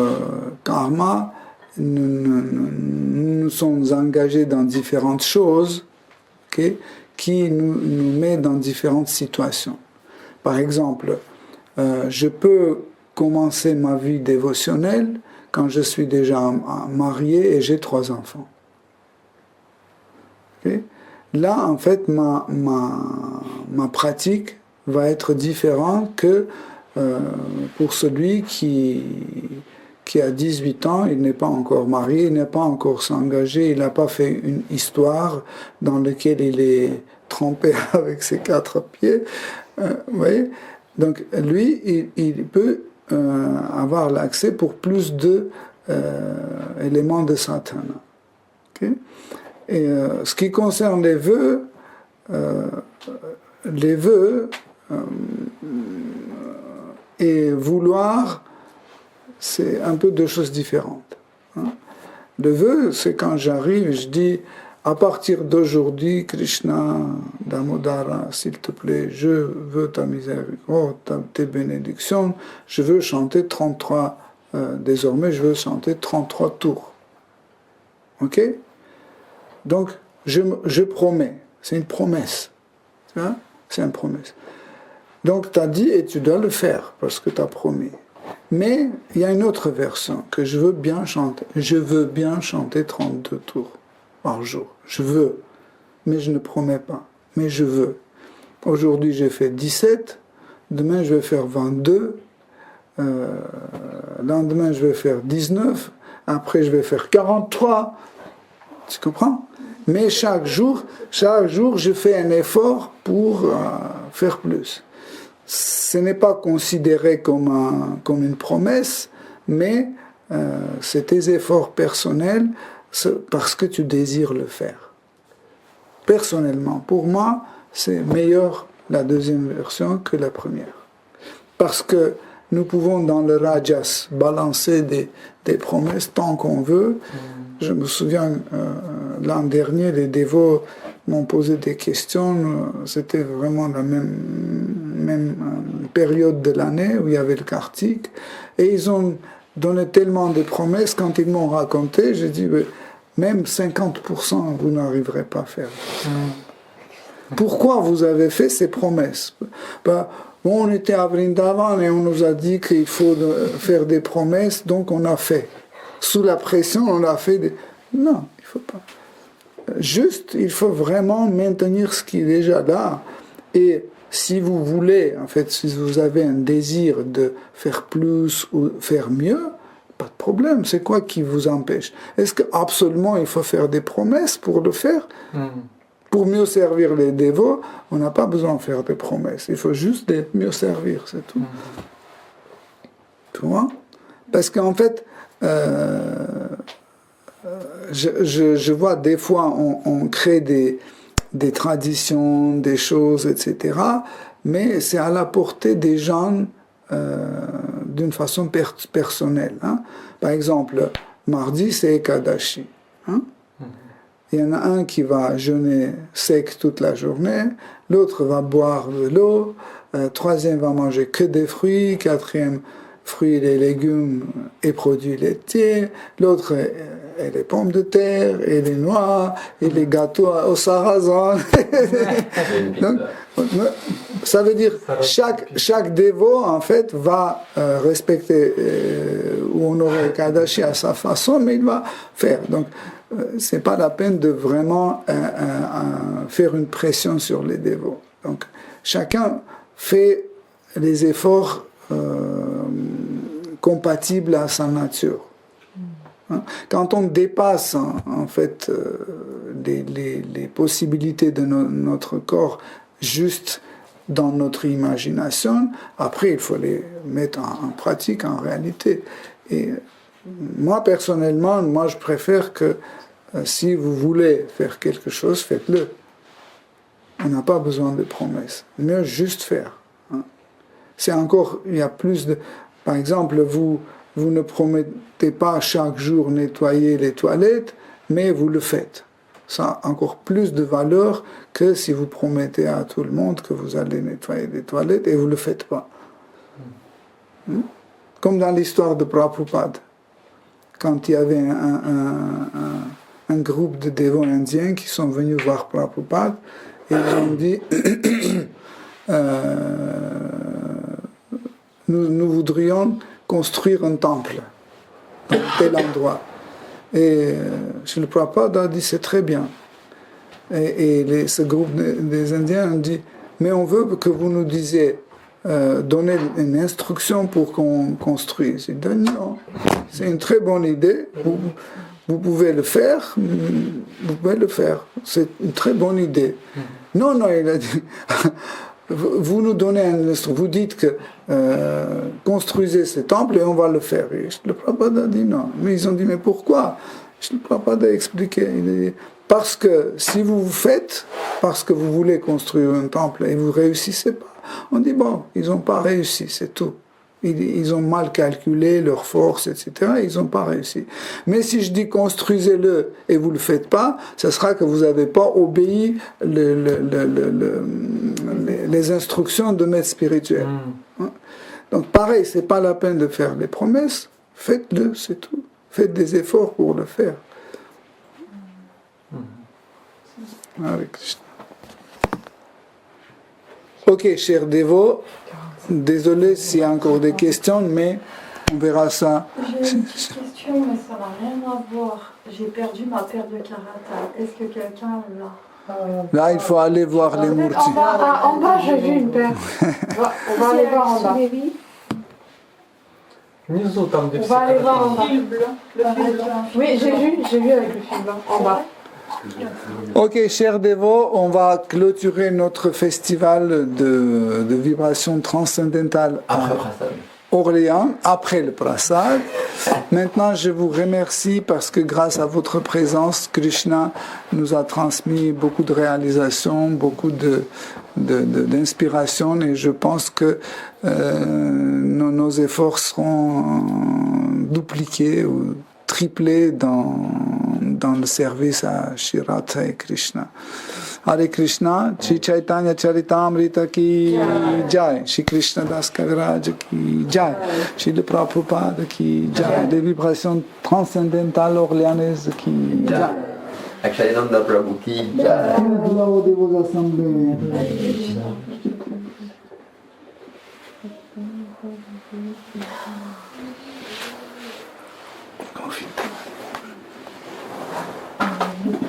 karma, nous sommes engagés dans différentes choses, okay, qui nous met dans différentes situations. Par exemple, je peux commencer ma vie dévotionnelle quand je suis déjà marié et j'ai 3 enfants. Okay? Là, en fait, ma pratique va être différente que pour celui qui a 18 ans, il n'est pas encore marié, il n'est pas encore engagé, il n'a pas fait une histoire dans laquelle il est trempé avec ses 4 pieds. Oui. Donc lui, il peut avoir l'accès pour plus d'éléments de sadhana. Okay? Et ce qui concerne les vœux et vouloir, c'est un peu 2 choses différentes. Le vœu, c'est quand j'arrive, je dis, à partir d'aujourd'hui, Krishna, Damodara, s'il te plaît, je veux ta miséricorde, tes bénédictions, je veux chanter 33, désormais je veux chanter 33 tours. Ok? Donc, je promets, c'est une promesse. C'est une promesse. Donc tu as dit et tu dois le faire parce que tu as promis. Mais il y a une autre version que je veux bien chanter. Je veux bien chanter 32 tours par jour. Je veux, mais je ne promets pas. Mais je veux. Aujourd'hui j'ai fait 17, demain je vais faire 22, lendemain je vais faire 19, après je vais faire 43. Tu comprends? Mais chaque jour, je fais un effort pour faire plus. Ce n'est pas considéré comme une promesse, mais c'est tes efforts personnels parce que tu désires le faire. Personnellement, pour moi, c'est meilleur la deuxième version que la première. Parce que nous pouvons dans le rajas balancer des promesses tant qu'on veut. Je me souviens, l'an dernier, les dévots m'ont posé des questions. C'était vraiment la même période de l'année où il y avait le Kartik. Et ils ont donné tellement de promesses. Quand ils m'ont raconté, j'ai dit, même 50%, vous n'arriverez pas à faire. Pourquoi vous avez fait ces promesses? On était à Vrindavan et on nous a dit qu'il faut faire des promesses, donc on a fait. Sous la pression, on a fait des... Non, il ne faut pas. Juste, il faut vraiment maintenir ce qui est déjà là. Et si vous voulez, en fait, si vous avez un désir de faire plus ou faire mieux, pas de problème. C'est quoi qui vous empêche? Est-ce qu'absolument il faut faire des promesses pour le faire? Pour mieux servir les dévots, on n'a pas besoin de faire des promesses. Il faut juste mieux servir, c'est tout. Tu vois? Parce qu'en fait, je vois des fois, on crée des traditions, des choses, etc. Mais c'est à la portée des gens d'une façon personnelle. Hein. Par exemple, mardi, c'est Ekadashi. Hein. Il y en a un qui va jeûner sec toute la journée, l'autre va boire de l'eau, troisième va manger que des fruits, quatrième fruits et légumes et produits laitiers, l'autre et les pommes de terre, et les noix, et les gâteaux au sarrasin. Donc, ça veut dire chaque dévot en fait va respecter ou honorer Kadashi à sa façon, mais il va faire. Donc c'est pas la peine de vraiment faire une pression sur les dévots. Donc chacun fait les efforts compatibles à sa nature. Quand on dépasse en fait les possibilités de notre corps juste dans notre imagination, après il faut les mettre en pratique, en réalité. Et moi personnellement, je préfère que si vous voulez faire quelque chose, faites-le. On n'a pas besoin de promesses. Mieux juste faire. C'est encore, il y a plus de... Par exemple, vous ne promettez pas chaque jour nettoyer les toilettes, mais vous le faites. Ça a encore plus de valeur que si vous promettez à tout le monde que vous allez nettoyer les toilettes et vous ne le faites pas. Comme dans l'histoire de Prabhupada. Quand il y avait un groupe de dévots indiens qui sont venus voir Prabhupada et ils ont dit nous voudrions construire un temple dans tel endroit. Et Srila Prabhupada a dit c'est très bien. Et ce groupe des Indiens a dit mais on veut que vous nous disiez donner une instruction pour qu'on construise. Il dit non, c'est une très bonne idée. Vous pouvez le faire. Vous pouvez le faire. C'est une très bonne idée. Non, il a dit. Vous nous donnez un instruction, vous dites que construisez ce temple et on va le faire. Et le Prabhupada a dit non. Mais ils ont dit mais pourquoi? Le Prabhupada a expliqué. Il a dit, parce que si vous faites, parce que vous voulez construire un temple et vous ne réussissez pas, on dit bon, ils n'ont pas réussi, c'est tout. Ils ont mal calculé leur force, etc. Ils n'ont pas réussi. Mais si je dis construisez-le et vous ne le faites pas, ce sera que vous n'avez pas obéi les instructions de maître spirituel. Donc pareil, c'est pas la peine de faire des promesses, faites-le, c'est tout. Faites des efforts pour le faire. Hare Krishna. Ok, chers dévots, désolé s'il y a encore des questions, mais on verra ça. J'ai une petite question, mais ça n'a rien à voir. J'ai perdu ma paire de karata. Est-ce que quelqu'un l'a? Là, il faut aller voir les murtis. En bas, j'ai vu une paire. On va aller voir en bas. Внизу, там, где On все va aller voir en bas. Le fil blanc. Oui, j'ai vu avec le fil blanc en bas. Ok, chers dévots, on va clôturer notre festival de vibrations transcendantales Après à Prasad. Orléans, après le Prasad. Maintenant, je vous remercie parce que grâce à votre présence, Krishna nous a transmis beaucoup de réalisations, beaucoup d'inspiration, et je pense que nos efforts seront dupliqués ou triplés dans le service à Shri Radha et Krishna. Hare Krishna, Shri Chaitanya Charitamrita ki jai, Shri Krishna Das Kaviraj ki jai, Shri Prabhupada ki jai, les vibrations transcendantales orléanaises ki jai. Akshayananda Prabhu ki jai. Gloire de vos assemblées.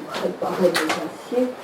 Préparer des assiettes.